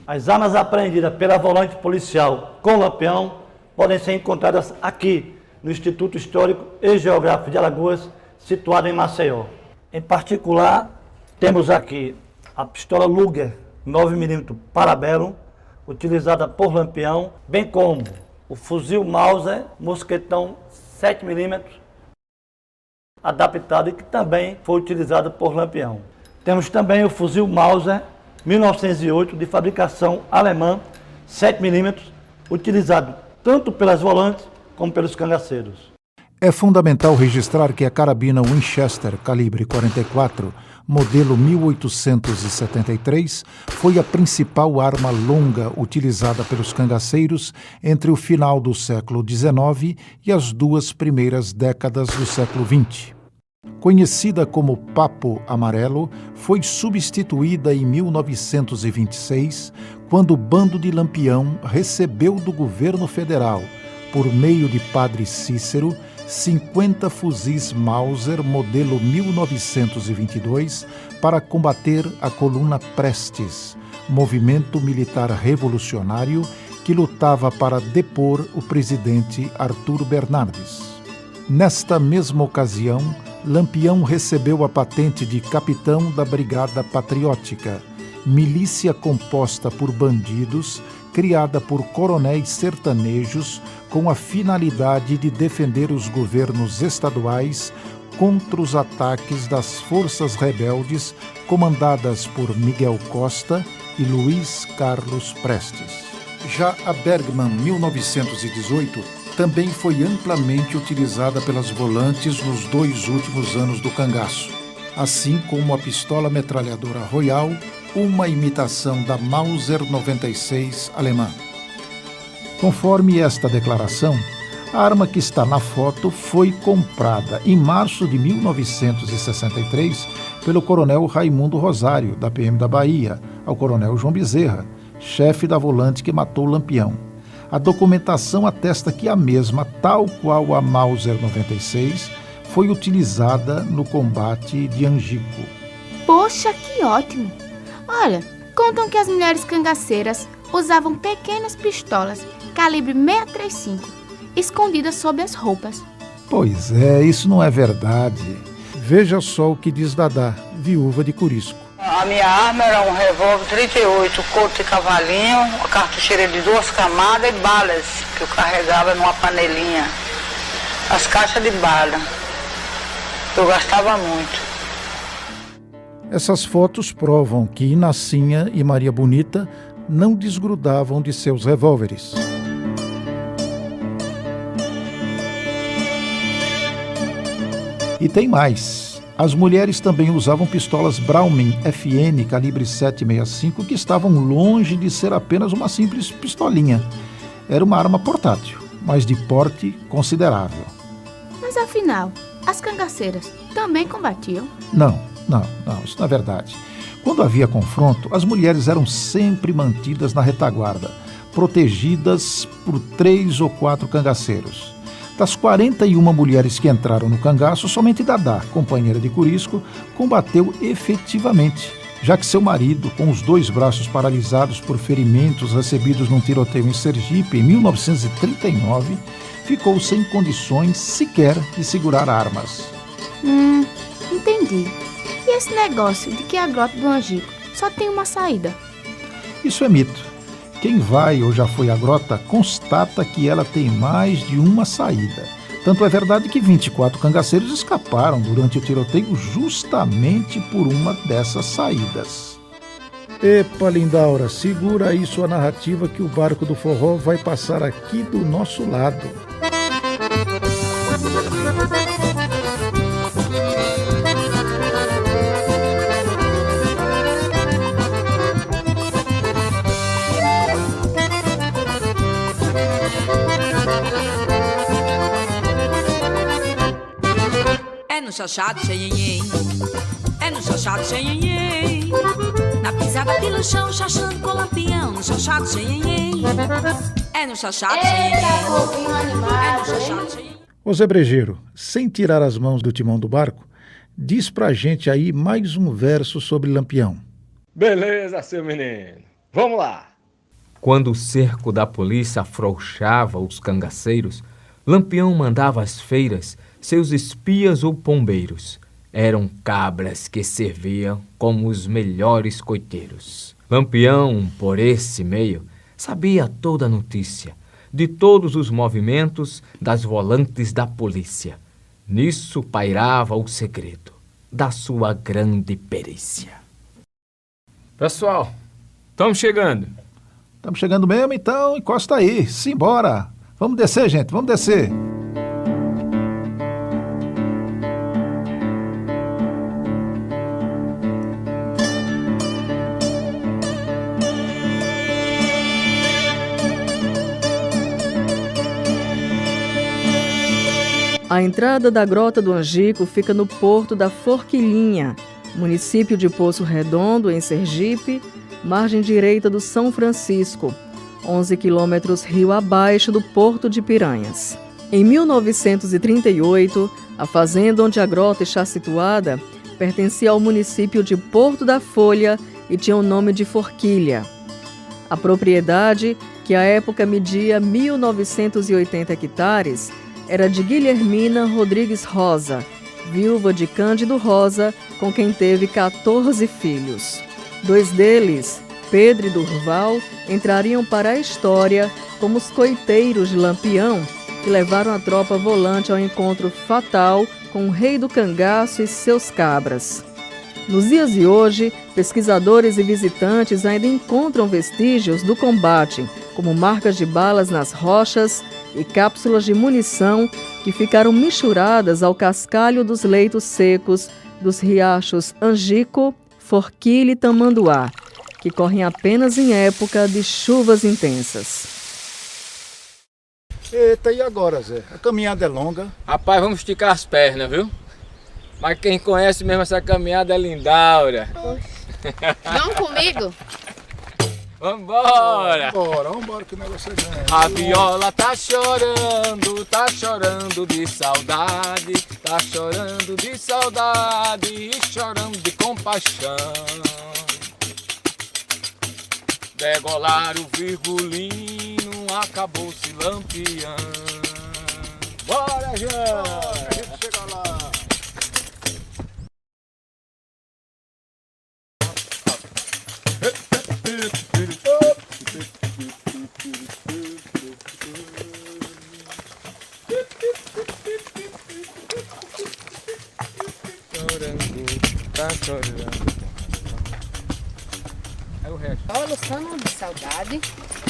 Q: As armas apreendidas pela volante policial com lampião podem ser encontradas aqui no Instituto Histórico e Geográfico de Alagoas, situado em Maceió. Em particular, temos aqui a pistola Luger 9 mm Parabellum, utilizada por lampião, bem como o fuzil Mauser mosquetão 7 mm, adaptado e que também foi utilizado por lampião. Temos também o fuzil Mauser 1908 de fabricação alemã 7 mm, utilizado tanto pelas volantes como pelos cangaceiros.
B: É fundamental registrar que a carabina Winchester calibre 44, modelo 1873, foi a principal arma longa utilizada pelos cangaceiros entre o final do século XIX e as 2 primeiras décadas do século XX. Conhecida como Papo Amarelo, foi substituída em 1926, quando o bando de Lampião recebeu do governo federal, por meio de Padre Cícero, 50 fuzis Mauser modelo 1922 para combater a Coluna Prestes, movimento militar revolucionário que lutava para depor o presidente Arthur Bernardes. Nesta mesma ocasião, Lampião recebeu a patente de capitão da Brigada Patriótica, milícia composta por bandidos, criada por coronéis sertanejos com a finalidade de defender os governos estaduais contra os ataques das forças rebeldes comandadas por Miguel Costa e Luiz Carlos Prestes. Já a Bergmann 1918 também foi amplamente utilizada pelas volantes nos 2 últimos anos do cangaço, assim como a pistola metralhadora Royal, uma imitação da Mauser 96 alemã. Conforme esta declaração, a arma que está na foto foi comprada em março de 1963 pelo coronel Raimundo Rosário, da PM da Bahia, ao coronel João Bezerra, chefe da volante que matou Lampião. A documentação atesta que a mesma, tal qual a Mauser 96, foi utilizada no combate de Angico.
E: Poxa, que ótimo! Olha, contam que as mulheres cangaceiras usavam pequenas pistolas calibre 635, escondidas sob as roupas.
B: Pois é, isso não é verdade. Veja só o que diz Dadá, viúva de Curisco.
R: A minha arma era um revólver 38, couro de cavalinho, uma cartucheira de 2 camadas e balas, que eu carregava numa panelinha. As caixas de bala. Eu gastava muito.
B: Essas fotos provam que Inacinha e Maria Bonita não desgrudavam de seus revólveres. E tem mais. As mulheres também usavam pistolas Browning FN calibre 7,65 que estavam longe de ser apenas uma simples pistolinha. Era uma arma portátil, mas de porte considerável.
E: Mas afinal, as cangaceiras também combatiam?
B: Não, isso não é verdade. Quando havia confronto, as mulheres eram sempre mantidas na retaguarda, protegidas por 3 ou 4 cangaceiros. Das 41 mulheres que entraram no cangaço, somente Dadá, companheira de Curisco, combateu efetivamente, já que seu marido, com os 2 braços paralisados por ferimentos recebidos num tiroteio em Sergipe em 1939, ficou sem condições sequer de segurar armas.
E: Entendi. E esse negócio de que a Grota do Angico só tem uma saída?
B: Isso é mito. Quem vai ou já foi à grota constata que ela tem mais de uma saída. Tanto é verdade que 24 cangaceiros escaparam durante o tiroteio justamente por uma dessas saídas. Epa, Lindaura, segura aí sua narrativa que o barco do forró vai passar aqui do nosso lado.
A: É no chachado xenhenhen, é no chachado xenhenhen, na pisada de luxão, chachando com lampião, no chachado xenhenhen, é no chachado xenhenhen, é no chachado xenhenhen.
B: Ô Zé Brejeiro, sem tirar as mãos do timão do barco, diz pra gente aí mais um verso sobre Lampião.
D: Beleza, seu menino. Vamos lá. Quando o cerco da polícia afrouxava os cangaceiros, Lampião mandava às feiras seus espias ou pombeiros. Eram cabras que serviam como os melhores coiteiros. Lampião, por esse meio, sabia toda a notícia, de todos os movimentos das volantes da polícia. Nisso pairava o segredo da sua grande perícia. Pessoal, estamos chegando.
B: Estamos chegando mesmo, então encosta aí, simbora. Vamos descer, gente, vamos descer.
M: A entrada da Grota do Angico fica no porto da Forquilhinha, município de Poço Redondo, em Sergipe, margem direita do São Francisco, 11 quilômetros rio abaixo do Porto de Piranhas. Em 1938, a fazenda onde a grota está situada pertencia ao município de Porto da Folha e tinha o nome de Forquilha. A propriedade, que à época media 1.980 hectares, era de Guilhermina Rodrigues Rosa, viúva de Cândido Rosa, com quem teve 14 filhos. 2 deles, Pedro e Durval, entrariam para a história como os coiteiros de Lampião, que levaram a tropa volante ao encontro fatal com o rei do cangaço e seus cabras. Nos dias de hoje, pesquisadores e visitantes ainda encontram vestígios do combate, como marcas de balas nas rochas e cápsulas de munição que ficaram misturadas ao cascalho dos leitos secos dos riachos Angico, Forquilha e Tamanduá, que correm apenas em época de chuvas intensas.
F: Eita, e agora, Zé? A caminhada é longa.
D: Rapaz, vamos esticar as pernas, viu? Mas quem conhece mesmo essa caminhada é Lindaura.
E: Vão comigo?
D: Vambora!
F: Vambora, que o negócio é grande.
D: A viola tá chorando de saudade, tá chorando de saudade e chorando de compaixão. Degolar o virgulino, acabou-se Lampião. Bora, gente!
F: A gente chega lá.
D: Tá chorando. Aí o resto.
K: Olha, sono de saudade.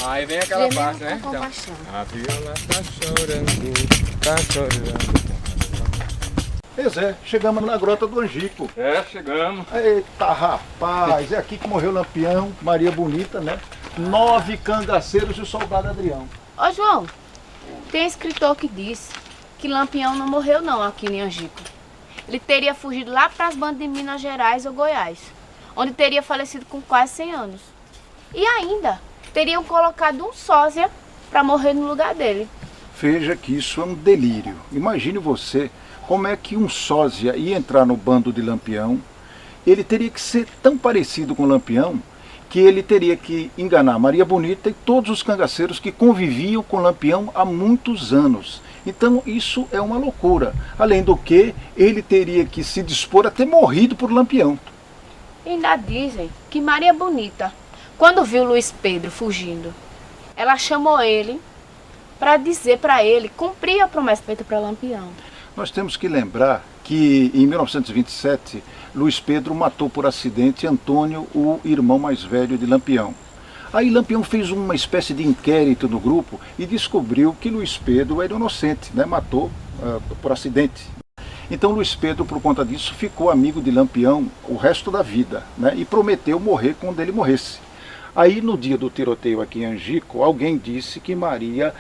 D: Aí vem aquela
K: Gemendo
D: parte, né?
K: com compaixão.
D: A viola tá chorando.
F: Pois é, chegamos na Grota do Angico.
D: É, chegamos.
F: Eita, rapaz, é aqui que morreu Lampião, Maria Bonita, né? 9 cangaceiros e o soldado Adrião.
E: Ô João, tem escritor que diz que Lampião não morreu não aqui em Angico. Ele teria fugido lá para as bandas de Minas Gerais ou Goiás, onde teria falecido com quase 100 anos. E ainda teriam colocado um sósia para morrer no lugar dele.
F: Veja que isso é um delírio. Imagine você como é que um sósia ia entrar no bando de Lampião ele teria que ser tão parecido com o Lampião que ele teria que enganar Maria Bonita e todos os cangaceiros que conviviam com o Lampião há muitos anos. Então isso é uma loucura. Além do que, ele teria que se dispor a ter morrido por Lampião.
E: E ainda dizem que Maria Bonita, quando viu Luiz Pedro fugindo, ela chamou ele para dizer para ele cumprir a promessa feita para Lampião.
F: Nós temos que lembrar que em 1927, Luiz Pedro matou por acidente Antônio, o irmão mais velho de Lampião. Aí Lampião fez uma espécie de inquérito no grupo e descobriu que Luiz Pedro era inocente, né? Matou por acidente. Então Luiz Pedro, por conta disso, ficou amigo de Lampião o resto da vida, né? E prometeu morrer quando ele morresse. Aí no dia do tiroteio aqui em Angico, alguém disse que Maria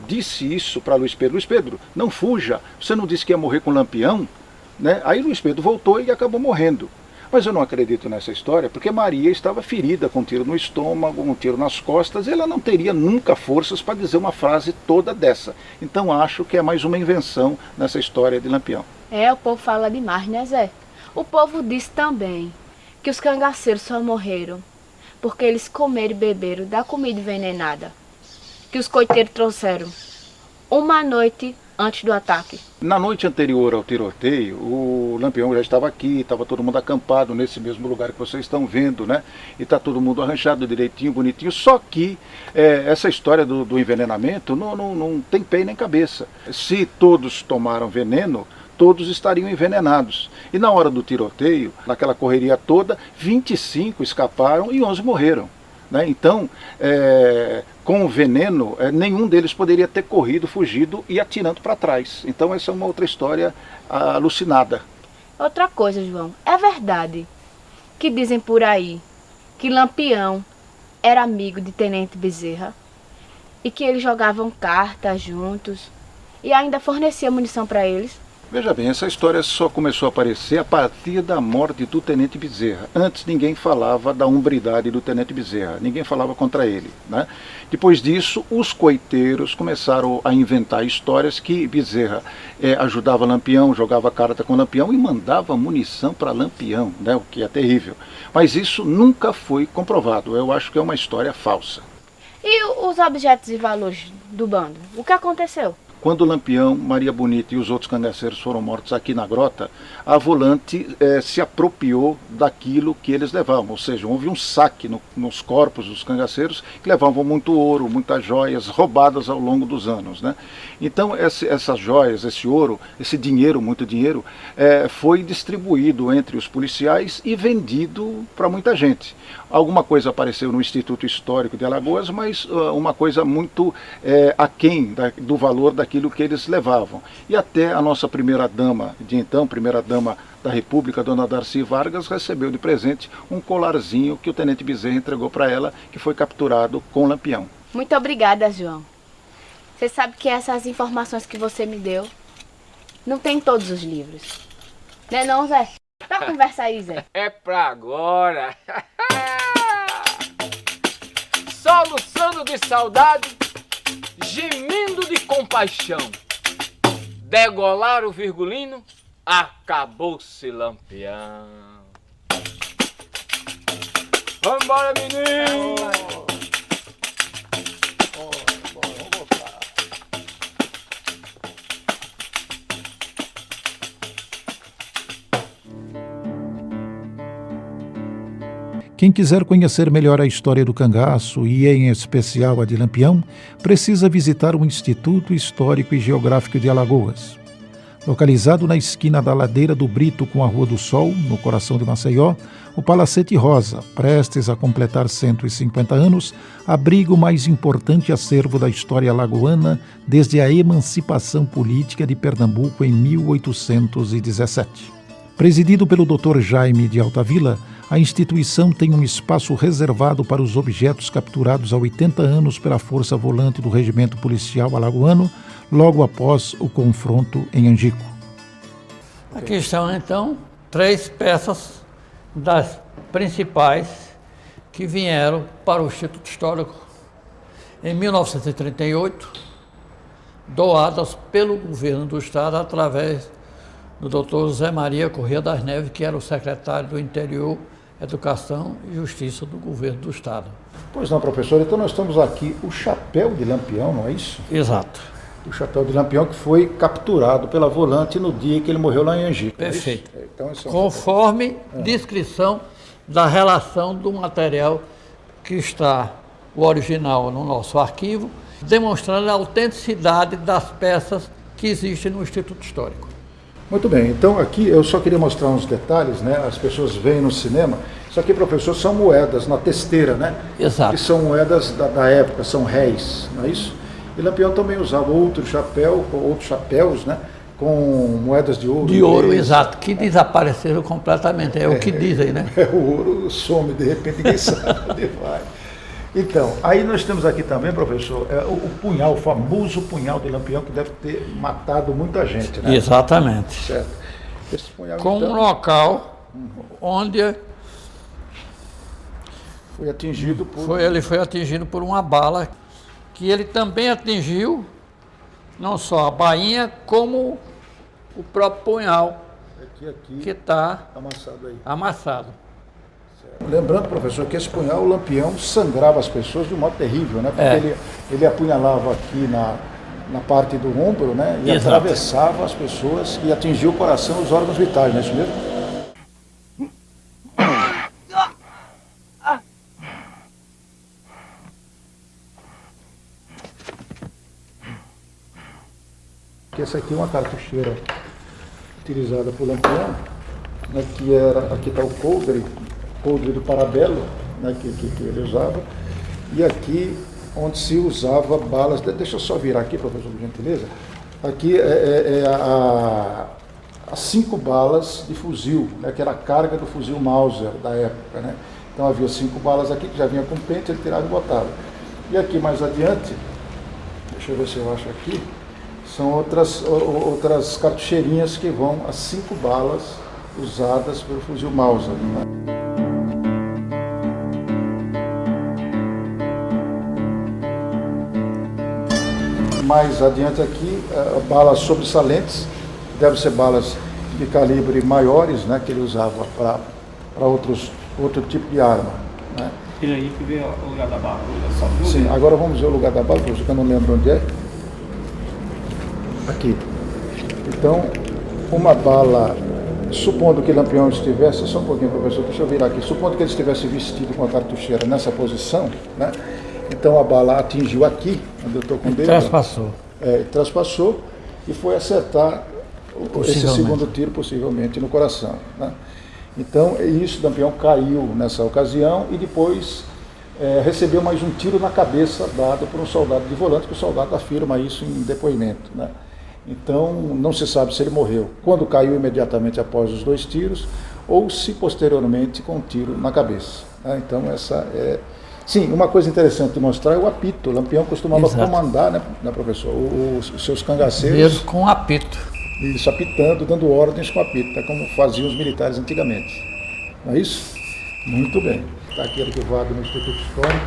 F: disse isso para Luiz Pedro. Luiz Pedro, não fuja, você não disse que ia morrer com Lampião? Né? Aí Luiz Pedro voltou e acabou morrendo. Mas eu não acredito nessa história, porque Maria estava ferida com um tiro no estômago, um tiro nas costas, e ela não teria nunca forças para dizer uma frase toda dessa. Então acho que é mais uma invenção nessa história de Lampião.
E: O povo fala demais, né, Zé? O povo diz também que os cangaceiros só morreram porque eles comeram e beberam da comida envenenada que os coiteiros trouxeram uma noite antes do ataque.
F: Na noite anterior ao tiroteio, o Lampião já estava aqui, estava todo mundo acampado nesse mesmo lugar que vocês estão vendo, né? E está todo mundo arranjado direitinho, bonitinho, só que essa história do envenenamento não tem pé nem cabeça. Se todos tomaram veneno, todos estariam envenenados. E na hora do tiroteio, naquela correria toda, 25 escaparam e 11 morreram. Né? Então, com o veneno, nenhum deles poderia ter corrido, fugido e atirando para trás. Então essa é uma outra história alucinada.
E: Outra coisa, João, é verdade que dizem por aí que Lampião era amigo de Tenente Bezerra e que eles jogavam cartas juntos e ainda fornecia munição para eles?
F: Veja bem, essa história só começou a aparecer a partir da morte do Tenente Bezerra. Antes ninguém falava da hombridade do Tenente Bezerra, ninguém falava contra ele, né? Depois disso, os coiteiros começaram a inventar histórias que Bezerra ajudava Lampião, jogava carta com Lampião e mandava munição para Lampião, né? O que é terrível. Mas isso nunca foi comprovado, eu acho que é uma história falsa.
E: E os objetos e valores do bando? O que aconteceu?
F: Quando Lampião, Maria Bonita e os outros cangaceiros foram mortos aqui na grota, a Volante se apropriou daquilo que eles levavam, ou seja, houve um saque nos corpos dos cangaceiros que levavam muito ouro, muitas joias roubadas ao longo dos anos, né? Então essas joias, esse ouro, esse dinheiro, muito dinheiro, foi distribuído entre os policiais e vendido para muita gente. Alguma coisa apareceu no Instituto Histórico de Alagoas, mas uma coisa muito aquém do valor daquilo que eles levavam. E até a nossa primeira-dama, de então, primeira-dama da República, dona Darcy Vargas, recebeu de presente um colarzinho que o Tenente Bezerra entregou para ela, que foi capturado com Lampião.
E: Muito obrigada, João. Você sabe que essas informações que você me deu não tem em todos os livros. Né não, Zé? Dá uma conversa aí, Zé.
D: É pra agora. Soluçando de saudade, gemindo de compaixão. Degolar o Virgulino, acabou-se Lampião. Vambora, menino!
B: Quem quiser conhecer melhor a história do cangaço e, em especial, a de Lampião, precisa visitar o Instituto Histórico e Geográfico de Alagoas. Localizado na esquina da Ladeira do Brito com a Rua do Sol, no coração de Maceió, o Palacete Rosa, prestes a completar 150 anos, abriga o mais importante acervo da história alagoana desde a emancipação política de Pernambuco em 1817. Presidido pelo Dr. Jaime de Altavila, a instituição tem um espaço reservado para os objetos capturados há 80 anos pela Força Volante do Regimento Policial Alagoano, logo após o confronto em Angico.
S: Aqui estão, então, 3 peças das principais que vieram para o Instituto Histórico em 1938, doadas pelo governo do Estado através do Dr. José Maria Corrêa das Neves, que era o secretário do Interior, Educação e Justiça do governo do Estado.
B: Pois não, professor. Então nós estamos aqui, o chapéu de Lampião, não é isso?
S: Exato.
B: O chapéu de Lampião que foi capturado pela Volante no dia que ele morreu lá em Angico.
S: Perfeito.
B: É então,
S: conforme descrição da relação do material que está o original no nosso arquivo, demonstrando a autenticidade das peças que existem no Instituto Histórico.
B: Muito bem, então aqui eu só queria mostrar uns detalhes, né? As pessoas veem no cinema. Isso aqui, professor, são moedas na testeira, né?
S: Exato.
B: Que são moedas da época, são réis, não é isso? E Lampião também usava outros chapéus, né? Com moedas de ouro.
S: De ouro, exato, que desapareceram completamente, o que dizem, né?
B: O ouro some, de repente ninguém sabe onde vai. Então, aí nós temos aqui também, professor, o punhal, o famoso punhal de Lampião, que deve ter matado muita gente, né?
S: Exatamente.
B: Certo. Esse punhal,
S: com
B: então,
S: um local onde
B: foi atingido por...
S: Ele foi atingido por uma bala, que ele também atingiu, não só a bainha, como o próprio punhal, que está amassado.
B: Lembrando, professor, que esse punhal, o Lampião, sangrava as pessoas de um modo terrível, né? Porque ele apunhalava aqui na parte do ombro, né? E
S: exato,
B: atravessava as pessoas e atingia o coração e os órgãos vitais, não é isso mesmo? Essa aqui é uma cartucheira utilizada por Lampião, né? Aqui está o coldre do parabelo, né, que ele usava, e aqui onde se usava balas, deixa eu só virar aqui, professor, por gentileza, aqui as 5 balas de fuzil, né, que era a carga do fuzil Mauser da época, né? Então havia 5 balas aqui que já vinha com pente, ele tirava e botava. E aqui mais adiante, deixa eu ver se eu acho aqui, são outras cartucheirinhas que vão as 5 balas usadas pelo fuzil Mauser, né? Mais adiante aqui, balas sobressalentes, devem ser balas de calibre maiores, né, que ele usava para outro tipo de arma, né?
T: E aí que vê o lugar da bala?
B: Sim, agora vamos ver o lugar da bala, porque eu não lembro onde é. Aqui. Então, uma bala, supondo que Lampião estivesse, só um pouquinho, professor, deixa eu virar aqui, supondo que ele estivesse vestido com a cartucheira nessa posição, né? Então a bala atingiu aqui, onde eu estou com o dedo.
S: Transpassou.
B: Transpassou e foi acertar esse segundo tiro, possivelmente, no coração, né? Então, isso, Lampião caiu nessa ocasião e depois recebeu mais um tiro na cabeça dado por um soldado de Volante, que o soldado afirma isso em depoimento, né? Então, não se sabe se ele morreu quando caiu imediatamente após os 2 tiros ou se posteriormente com um tiro na cabeça, né? Então, essa é... Sim, uma coisa interessante de mostrar é o apito. O Lampião costumava comandar, né, professor, os seus cangaceiros...
S: Mesmo com apito.
B: Isso, apitando, dando ordens com apito, como faziam os militares antigamente. Não é isso? Muito bem. Está aqui arquivado no Instituto Histórico,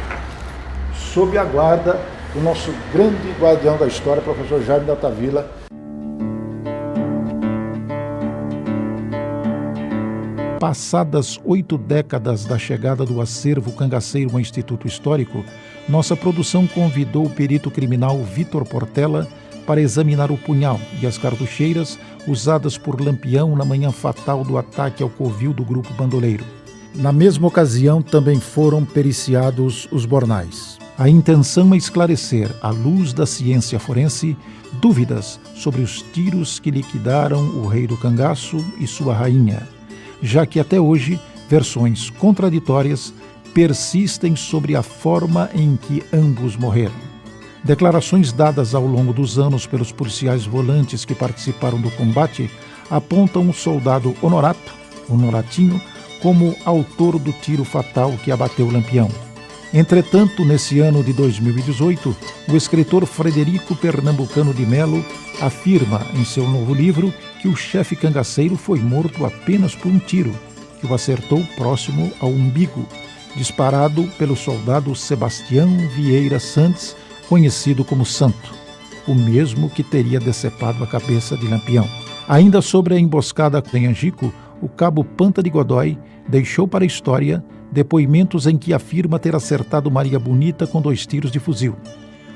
B: sob a guarda do nosso grande guardião da história, professor Jaime da Altavilla. Passadas 8 décadas da chegada do acervo cangaceiro ao Instituto Histórico, nossa produção convidou o perito criminal Vitor Portela para examinar o punhal e as cartucheiras usadas por Lampião na manhã fatal do ataque ao covil do grupo bandoleiro. Na mesma ocasião, também foram periciados os bornais. A intenção é esclarecer, à luz da ciência forense, dúvidas sobre os tiros que liquidaram o rei do cangaço e sua rainha, já que até hoje versões contraditórias persistem sobre a forma em que ambos morreram. Declarações dadas ao longo dos anos pelos policiais volantes que participaram do combate apontam o soldado Honoratinho, como autor do tiro fatal que abateu Lampião. Entretanto, nesse ano de 2018, o escritor Frederico Pernambucano de Melo afirma em seu novo livro que o chefe cangaceiro foi morto apenas por um tiro, que o acertou próximo ao umbigo, disparado pelo soldado Sebastião Vieira Santos, conhecido como Santo, o mesmo que teria decepado a cabeça de Lampião. Ainda sobre a emboscada em Angico, o cabo Panta de Godoy deixou para a história depoimentos em que afirma ter acertado Maria Bonita com 2 tiros de fuzil.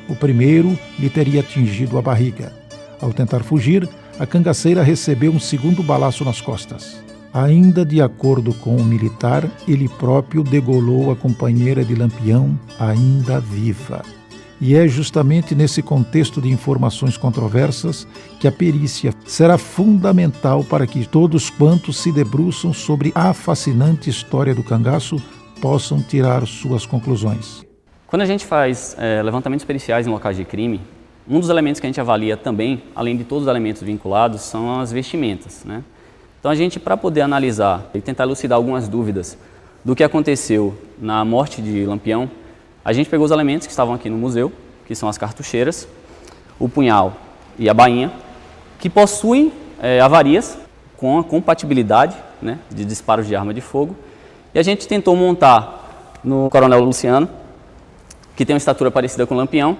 B: O primeiro lhe teria atingido a barriga. Ao tentar fugir, a cangaceira recebeu um segundo balaço nas costas. Ainda de acordo com o militar, ele próprio degolou a companheira de Lampião, ainda viva. E é justamente nesse contexto de informações controversas que a perícia será fundamental para que todos quantos se debruçam sobre a fascinante história do cangaço possam tirar suas conclusões.
U: Quando a gente faz levantamentos periciais em locais de crime, um dos elementos que a gente avalia também, além de todos os elementos vinculados, são as vestimentas, né? Então a gente, para poder analisar e tentar elucidar algumas dúvidas do que aconteceu na morte de Lampião, a gente pegou os elementos que estavam aqui no museu, que são as cartucheiras, o punhal e a bainha, que possuem avarias com a compatibilidade, né, de disparos de arma de fogo. E a gente tentou montar no Coronel Luciano, que tem uma estatura parecida com o Lampião,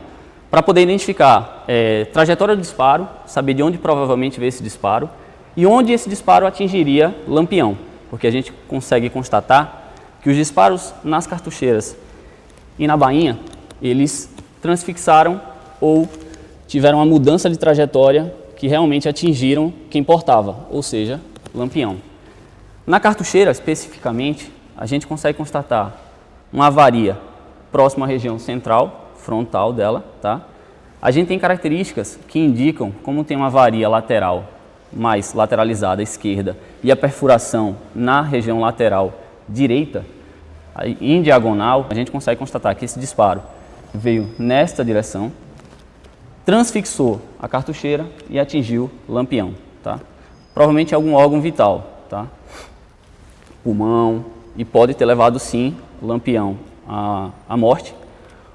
U: para poder identificar trajetória do disparo, saber de onde provavelmente veio esse disparo e onde esse disparo atingiria Lampião, porque a gente consegue constatar que os disparos nas cartucheiras e na bainha, eles transfixaram ou tiveram uma mudança de trajetória que realmente atingiram quem portava, ou seja, Lampião. Na cartucheira, especificamente, a gente consegue constatar uma avaria próxima à região central, frontal dela, tá? A gente tem características que indicam, como tem uma avaria lateral mais lateralizada à esquerda e a perfuração na região lateral direita, em diagonal, a gente consegue constatar que esse disparo veio nesta direção, transfixou a cartucheira e atingiu Lampião, tá? Provavelmente algum órgão vital, tá? Pulmão, e pode ter levado sim Lampião à morte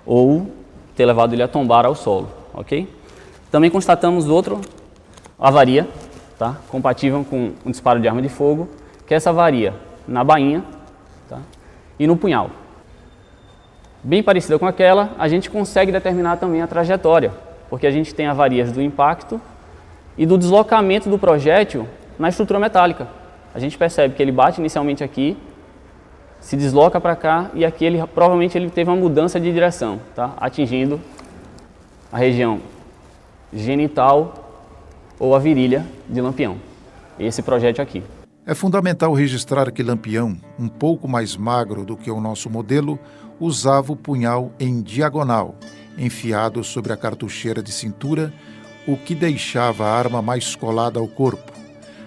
U: ou ter levado ele a tombar ao solo, ok? Também constatamos outra avaria, tá? Compatível com um disparo de arma de fogo, que é essa avaria na bainha, tá? E no punhal. Bem parecida com aquela, a gente consegue determinar também a trajetória, porque a gente tem avarias do impacto e do deslocamento do projétil na estrutura metálica. A gente percebe que ele bate inicialmente aqui, se desloca para cá e aqui provavelmente ele teve uma mudança de direção, tá? Atingindo a região genital ou a virilha de Lampião. Esse projétil aqui.
B: É fundamental registrar que Lampião, um pouco mais magro do que o nosso modelo, usava o punhal em diagonal, enfiado sobre a cartucheira de cintura, o que deixava a arma mais colada ao corpo.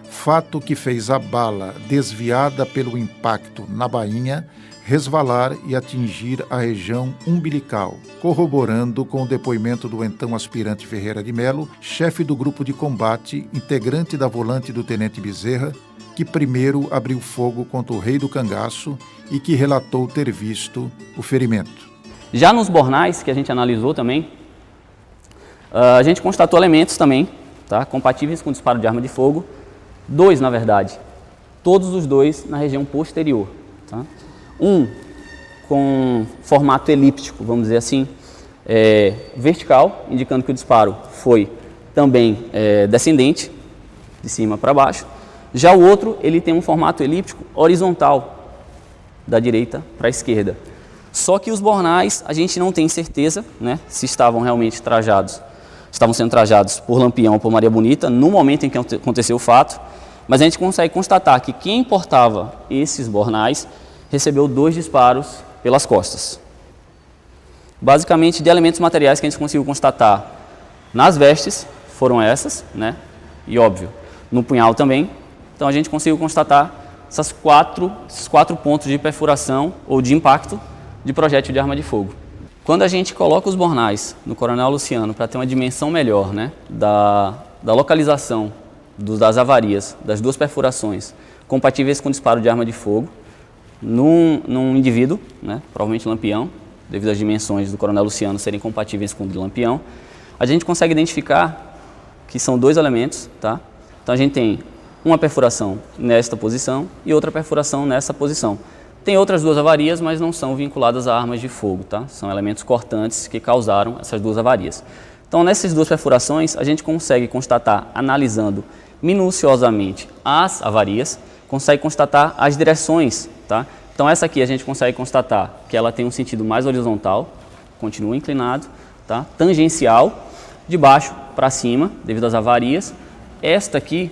B: Fato que fez a bala, desviada pelo impacto na bainha, resvalar e atingir a região umbilical, corroborando com o depoimento do então aspirante Ferreira de Melo, chefe do grupo de combate, integrante da volante do tenente Bezerra, que primeiro abriu fogo contra o rei do cangaço e que relatou ter visto o ferimento.
U: Já nos bornais, que a gente analisou também, a gente constatou elementos também, tá, compatíveis com disparo de arma de fogo, 2 na verdade, todos os 2 na região posterior. Tá? Um com formato elíptico, vamos dizer assim, vertical, indicando que o disparo foi também descendente, de cima para baixo. Já o outro, ele tem um formato elíptico horizontal, da direita para a esquerda. Só que os bornais, a gente não tem certeza, né, se estavam realmente estavam sendo trajados por Lampião ou por Maria Bonita, no momento em que aconteceu o fato, mas a gente consegue constatar que quem portava esses bornais recebeu 2 disparos pelas costas. Basicamente, de elementos materiais que a gente conseguiu constatar nas vestes, foram essas, né, e óbvio, no punhal também. Então a gente conseguiu constatar esses quatro pontos de perfuração ou de impacto de projétil de arma de fogo. Quando a gente coloca os bornais no Coronel Luciano para ter uma dimensão melhor, né, da localização das avarias, das 2 perfurações compatíveis com disparo de arma de fogo, num indivíduo, né, provavelmente Lampião, devido às dimensões do Coronel Luciano serem compatíveis com o de Lampião, a gente consegue identificar que são 2 elementos, tá? Então a gente tem uma perfuração nesta posição e outra perfuração nessa posição. Tem outras 2 avarias, mas não são vinculadas a armas de fogo, tá? São elementos cortantes que causaram essas 2 avarias. Então, nessas 2 perfurações, a gente consegue constatar, analisando minuciosamente as avarias, consegue constatar as direções, tá? Então essa aqui a gente consegue constatar que ela tem um sentido mais horizontal, continua inclinado, tá? Tangencial, de baixo para cima, devido às avarias. Esta aqui,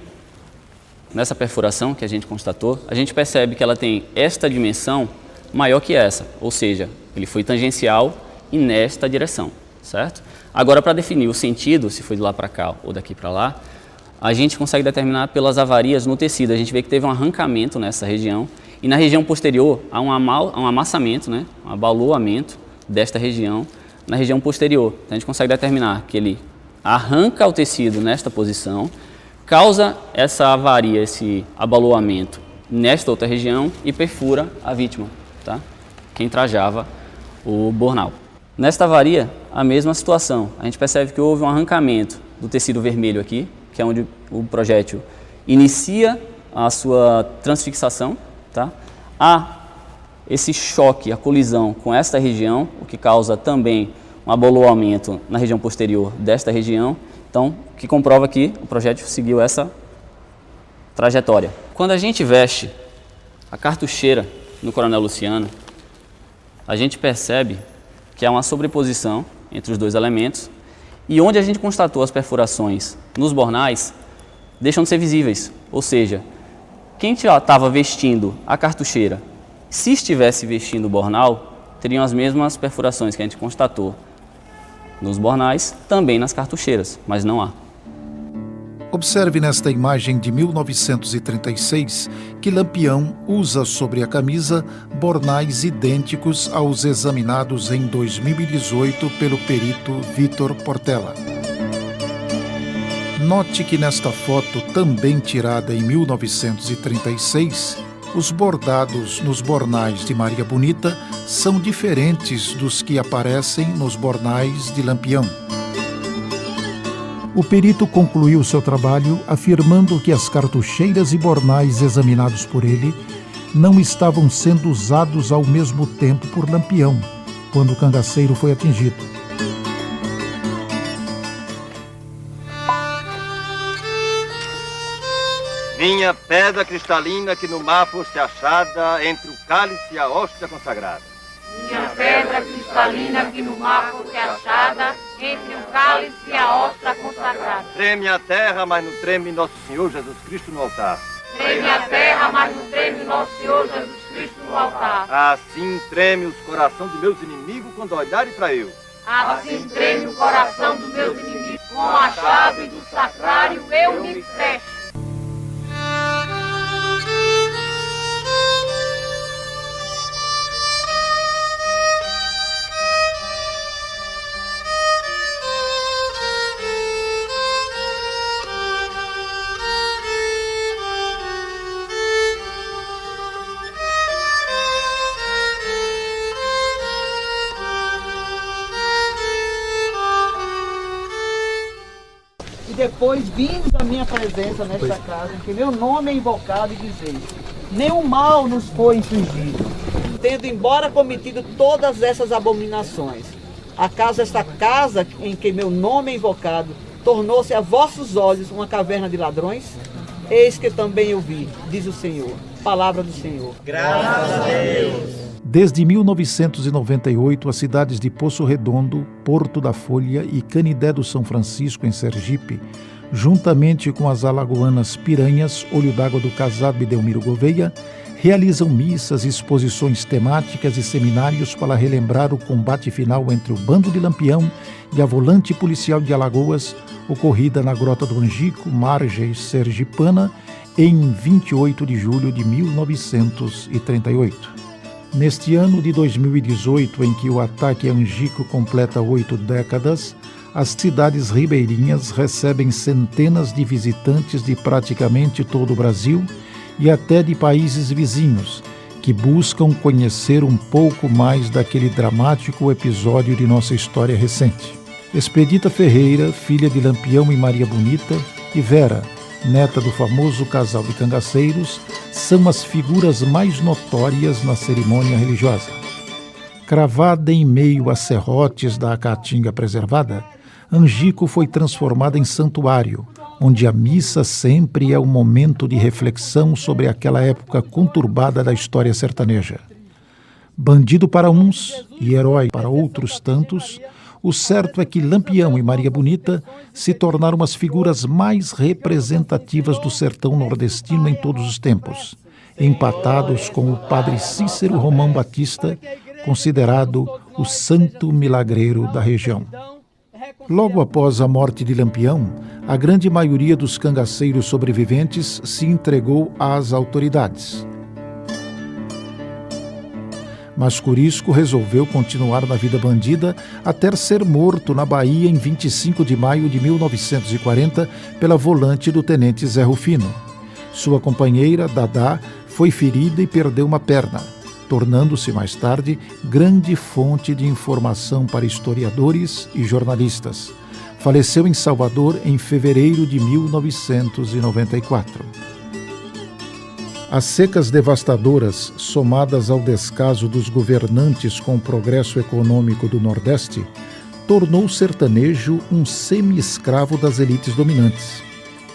U: nessa perfuração que a gente constatou, a gente percebe que ela tem esta dimensão maior que essa, ou seja, ele foi tangencial e nesta direção, certo? Agora, para definir o sentido, se foi de lá para cá ou daqui para lá, a gente consegue determinar pelas avarias no tecido. A gente vê que teve um arrancamento nessa região e na região posterior há um amassamento, né? Um abaloamento desta região na região posterior. Então, a gente consegue determinar que ele arranca o tecido nesta posição, causa essa avaria, esse abaloamento nesta outra região e perfura a vítima, tá? Quem trajava o bornal. Nesta avaria, a mesma situação. A gente percebe que houve um arrancamento do tecido vermelho aqui, que é onde o projétil inicia a sua transfixação, tá? Há esse choque, a colisão com esta região, o que causa também um abaloamento na região posterior desta região, então, que comprova que o projétil seguiu essa trajetória. Quando a gente veste a cartucheira no Coronel Luciano, a gente percebe que há uma sobreposição entre os dois elementos e onde a gente constatou as perfurações nos bornais deixam de ser visíveis, ou seja, quem estava vestindo a cartucheira, se estivesse vestindo o bornal, teriam as mesmas perfurações que a gente constatou nos bornais, também nas cartucheiras, mas não há.
B: Observe nesta imagem de 1936 que Lampião usa sobre a camisa bornais idênticos aos examinados em 2018 pelo perito Vitor Portela. Note que nesta foto, também tirada em 1936, os bordados nos bornais de Maria Bonita são diferentes dos que aparecem nos bornais de Lampião. O perito concluiu seu trabalho afirmando que as cartucheiras e bornais examinados por ele não estavam sendo usados ao mesmo tempo por Lampião, quando o cangaceiro foi atingido.
C: Minha pedra cristalina que no mar fosse achada entre o cálice e a hóstia consagrada.
V: Minha pedra cristalina que no mar fosse achada entre o cálice e a hóstia consagrada.
C: Treme a terra, mas não treme Nosso Senhor Jesus Cristo no altar.
V: Treme a terra, mas não treme Nosso Senhor Jesus Cristo no altar.
C: Assim treme os corações de meus inimigos quando olharem para eu.
V: Assim treme o coração dos meus inimigos. Com a chave do sacrário eu me fecho.
W: Depois vimos a minha presença nesta casa, em que meu nome é invocado e dizeis: nenhum mal nos foi infligido, tendo embora cometido todas essas abominações. Acaso esta casa em que meu nome é invocado tornou-se a vossos olhos uma caverna de ladrões? Eis que também eu vi, diz o Senhor. Palavra do Senhor.
C: Graças a Deus.
B: Desde 1998, as cidades de Poço Redondo, Porto da Folha e Canidé do São Francisco, em Sergipe, juntamente com as alagoanas Piranhas, Olho d'Água do Casado e Delmiro Gouveia, realizam missas, exposições temáticas e seminários para relembrar o combate final entre o Bando de Lampião e a Volante Policial de Alagoas, ocorrida na Grota do Angico, Margens Sergipana, em 28 de julho de 1938. Neste ano de 2018, em que o ataque a Angico completa 8 décadas, as cidades ribeirinhas recebem centenas de visitantes de praticamente todo o Brasil e até de países vizinhos, que buscam conhecer um pouco mais daquele dramático episódio de nossa história recente. Expedita Ferreira, filha de Lampião e Maria Bonita, e Vera, neta do famoso casal de cangaceiros, são as figuras mais notórias na cerimônia religiosa. Cravada em meio a serrotes da caatinga preservada, Angico foi transformada em santuário, onde a missa sempre é um momento de reflexão sobre aquela época conturbada da história sertaneja. Bandido para uns e herói para outros tantos, o certo é que Lampião e Maria Bonita se tornaram as figuras mais representativas do sertão nordestino em todos os tempos, empatados com o padre Cícero Romão Batista, considerado o santo milagreiro da região. Logo após a morte de Lampião, a grande maioria dos cangaceiros sobreviventes se entregou às autoridades. Mas Curisco resolveu continuar na vida bandida até ser morto na Bahia em 25 de maio de 1940 pela volante do tenente Zé Rufino. Sua companheira, Dadá, foi ferida e perdeu uma perna, tornando-se mais tarde grande fonte de informação para historiadores e jornalistas. Faleceu em Salvador em fevereiro de 1994. As secas devastadoras, somadas ao descaso dos governantes com o progresso econômico do Nordeste, tornou o sertanejo um semi-escravo das elites dominantes.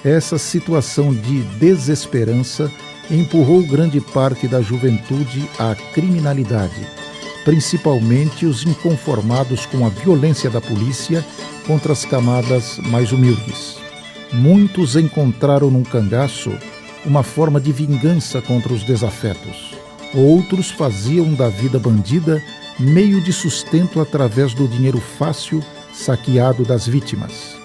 B: Essa situação de desesperança empurrou grande parte da juventude à criminalidade, principalmente os inconformados com a violência da polícia contra as camadas mais humildes. Muitos encontraram no cangaço uma forma de vingança contra os desafetos. Outros faziam da vida bandida meio de sustento através do dinheiro fácil saqueado das vítimas.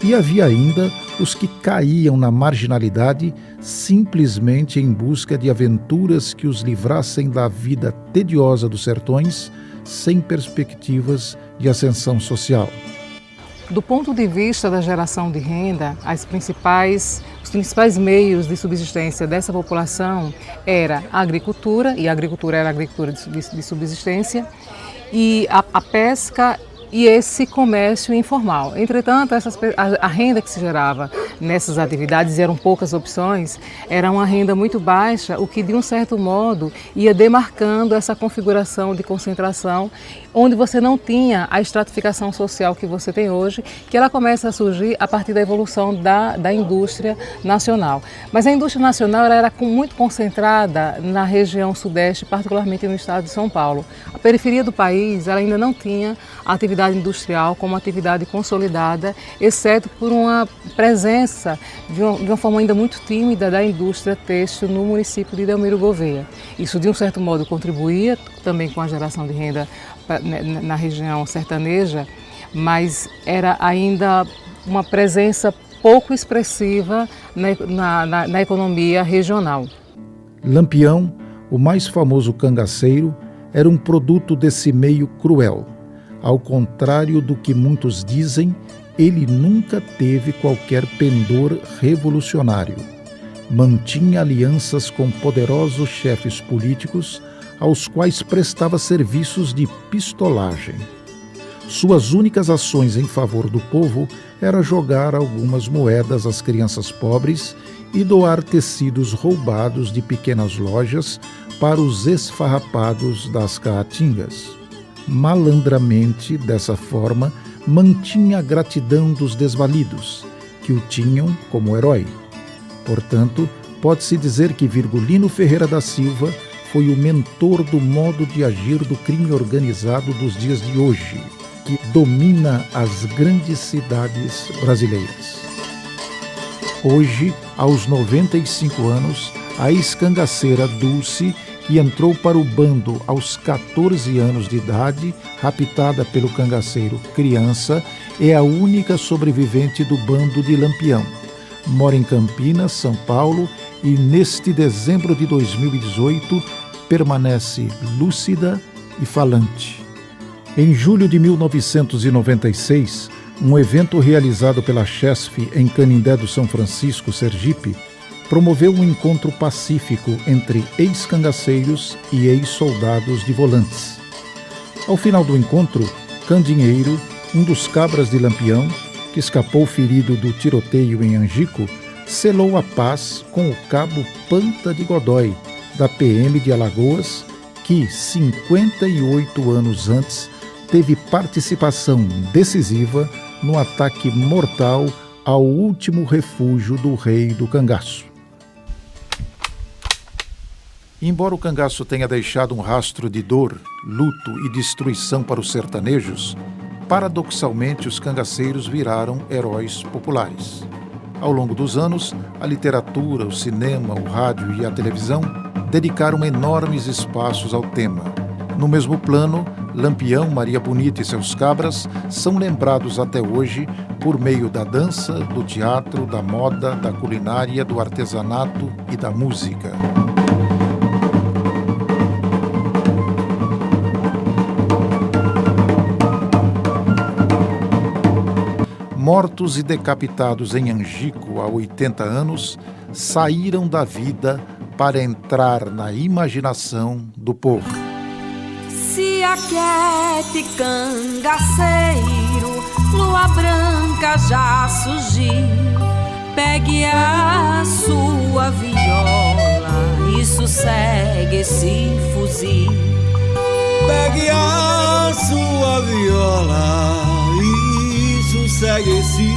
B: E havia ainda os que caíam na marginalidade simplesmente em busca de aventuras que os livrassem da vida tediosa dos sertões, sem perspectivas de ascensão social.
G: Do ponto de vista da geração de renda, os principais meios de subsistência dessa população era a agricultura, e a agricultura era a agricultura de subsistência, e a pesca e esse comércio informal. Entretanto, a renda que se gerava nessas atividades, e eram poucas opções, era uma renda muito baixa, o que de um certo modo ia demarcando essa configuração de concentração, onde você não tinha a estratificação social que você tem hoje, que ela começa a surgir a partir da evolução da indústria nacional. Mas a indústria nacional ela era muito concentrada na região sudeste, particularmente no estado de São Paulo. A periferia do país ela ainda não tinha atividade industrial como atividade consolidada, exceto por uma presença de uma forma ainda muito tímida da indústria têxtil no município de Delmiro Gouveia. Isso, de um certo modo, contribuía também com a geração de renda na região sertaneja, mas era ainda uma presença pouco expressiva na economia regional.
B: Lampião, o mais famoso cangaceiro, era um produto desse meio cruel. Ao contrário do que muitos dizem, ele nunca teve qualquer pendor revolucionário. Mantinha alianças com poderosos chefes políticos, aos quais prestava serviços de pistolagem. Suas únicas ações em favor do povo era jogar algumas moedas às crianças pobres e doar tecidos roubados de pequenas lojas para os esfarrapados das caatingas. Malandramente, dessa forma, mantinha a gratidão dos desvalidos, que o tinham como herói. Portanto, pode-se dizer que Virgulino Ferreira da Silva foi o mentor do modo de agir do crime organizado dos dias de hoje, que domina as grandes cidades brasileiras. Hoje, aos 95 anos, a ex-cangaceira Dulce, que entrou para o bando aos 14 anos de idade, raptada pelo cangaceiro Criança, é a única sobrevivente do bando de Lampião. Mora em Campinas, São Paulo, e neste dezembro de 2018 permanece lúcida e falante. Em julho de 1996, um evento realizado pela Chesf em Canindé do São Francisco, Sergipe, promoveu um encontro pacífico entre ex-cangaceiros e ex-soldados de volantes. Ao final do encontro, Candinheiro, um dos cabras de Lampião, que escapou ferido do tiroteio em Angico, selou a paz com o cabo Panta de Godói, da PM de Alagoas, que, 58 anos antes, teve participação decisiva no ataque mortal ao último refúgio do rei do cangaço. Embora o cangaço tenha deixado um rastro de dor, luto e destruição para os sertanejos, paradoxalmente os cangaceiros viraram heróis populares. Ao longo dos anos, a literatura, o cinema, o rádio e a televisão dedicaram enormes espaços ao tema. No mesmo plano, Lampião, Maria Bonita e seus cabras são lembrados até hoje por meio da dança, do teatro, da moda, da culinária, do artesanato e da música. Mortos e decapitados em Angico há 80 anos, saíram da vida para entrar na imaginação do povo.
A: Se aquete, cangaceiro, lua branca já surgiu. Pegue a sua viola e sossegue esse fuzil.
H: Pegue a sua viola e sossegue esse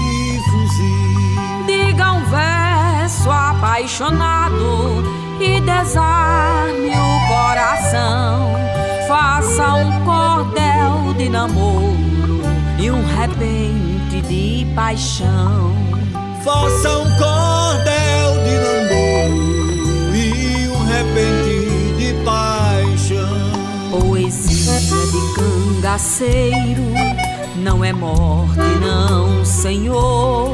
H: fuzil.
A: Diga um verso apaixonado e desarme o coração. Faça um cordel de namoro e um repente de paixão.
H: Faça um cordel de namoro e um repente de paixão.
A: Poesia de cangaceiro não é morte, não, senhor.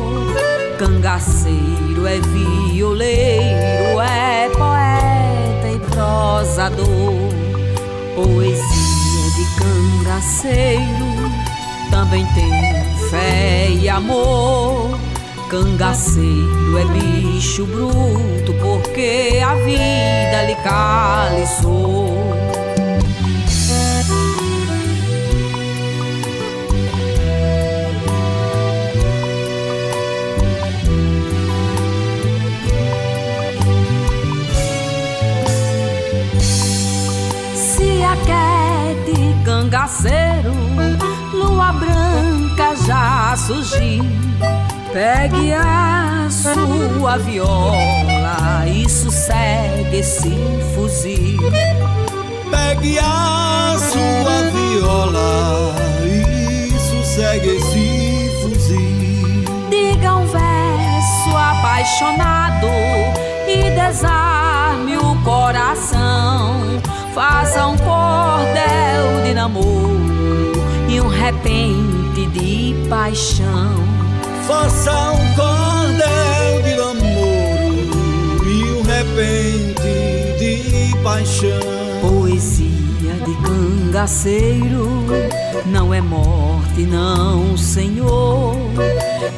A: Cangaceiro é violeiro, é poeta e prosador. Poesia de cangaceiro também tem fé e amor. Cangaceiro é bicho bruto porque a vida lhe caliçou. Aquete, cangaceiro, lua branca já surgiu. Pegue a sua viola e sossegue esse fuzil.
H: Pegue a sua viola e sossegue esse fuzil.
A: Diga um verso apaixonado e desarme o coração. Faça um cordel de namoro e um repente de paixão.
H: Faça um cordel de namoro e um repente de paixão.
A: Poesia de cangaceiro não é morte, não, senhor.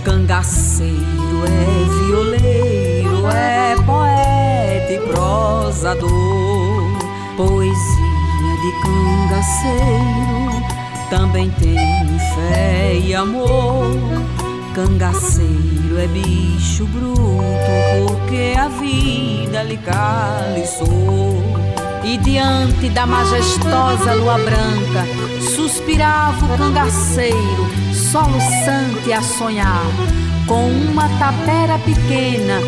A: Cangaceiro é violeiro, é poeta e prosador. Poesia de cangaceiro também tem fé e amor. Cangaceiro é bicho bruto porque a vida lhe caliçou. E diante da majestosa lua branca suspirava o cangaceiro, soluçante a sonhar, com uma tapera pequena,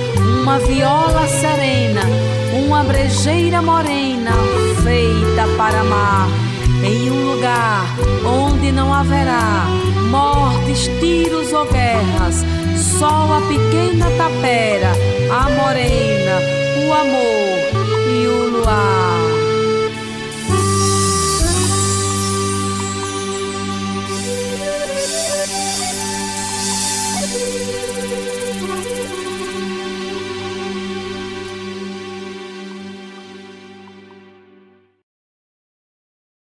A: uma viola serena, uma brejeira morena feita para amar, em um lugar onde não haverá mortes, tiros ou guerras, só a pequena tapera, a morena, o amor e o luar.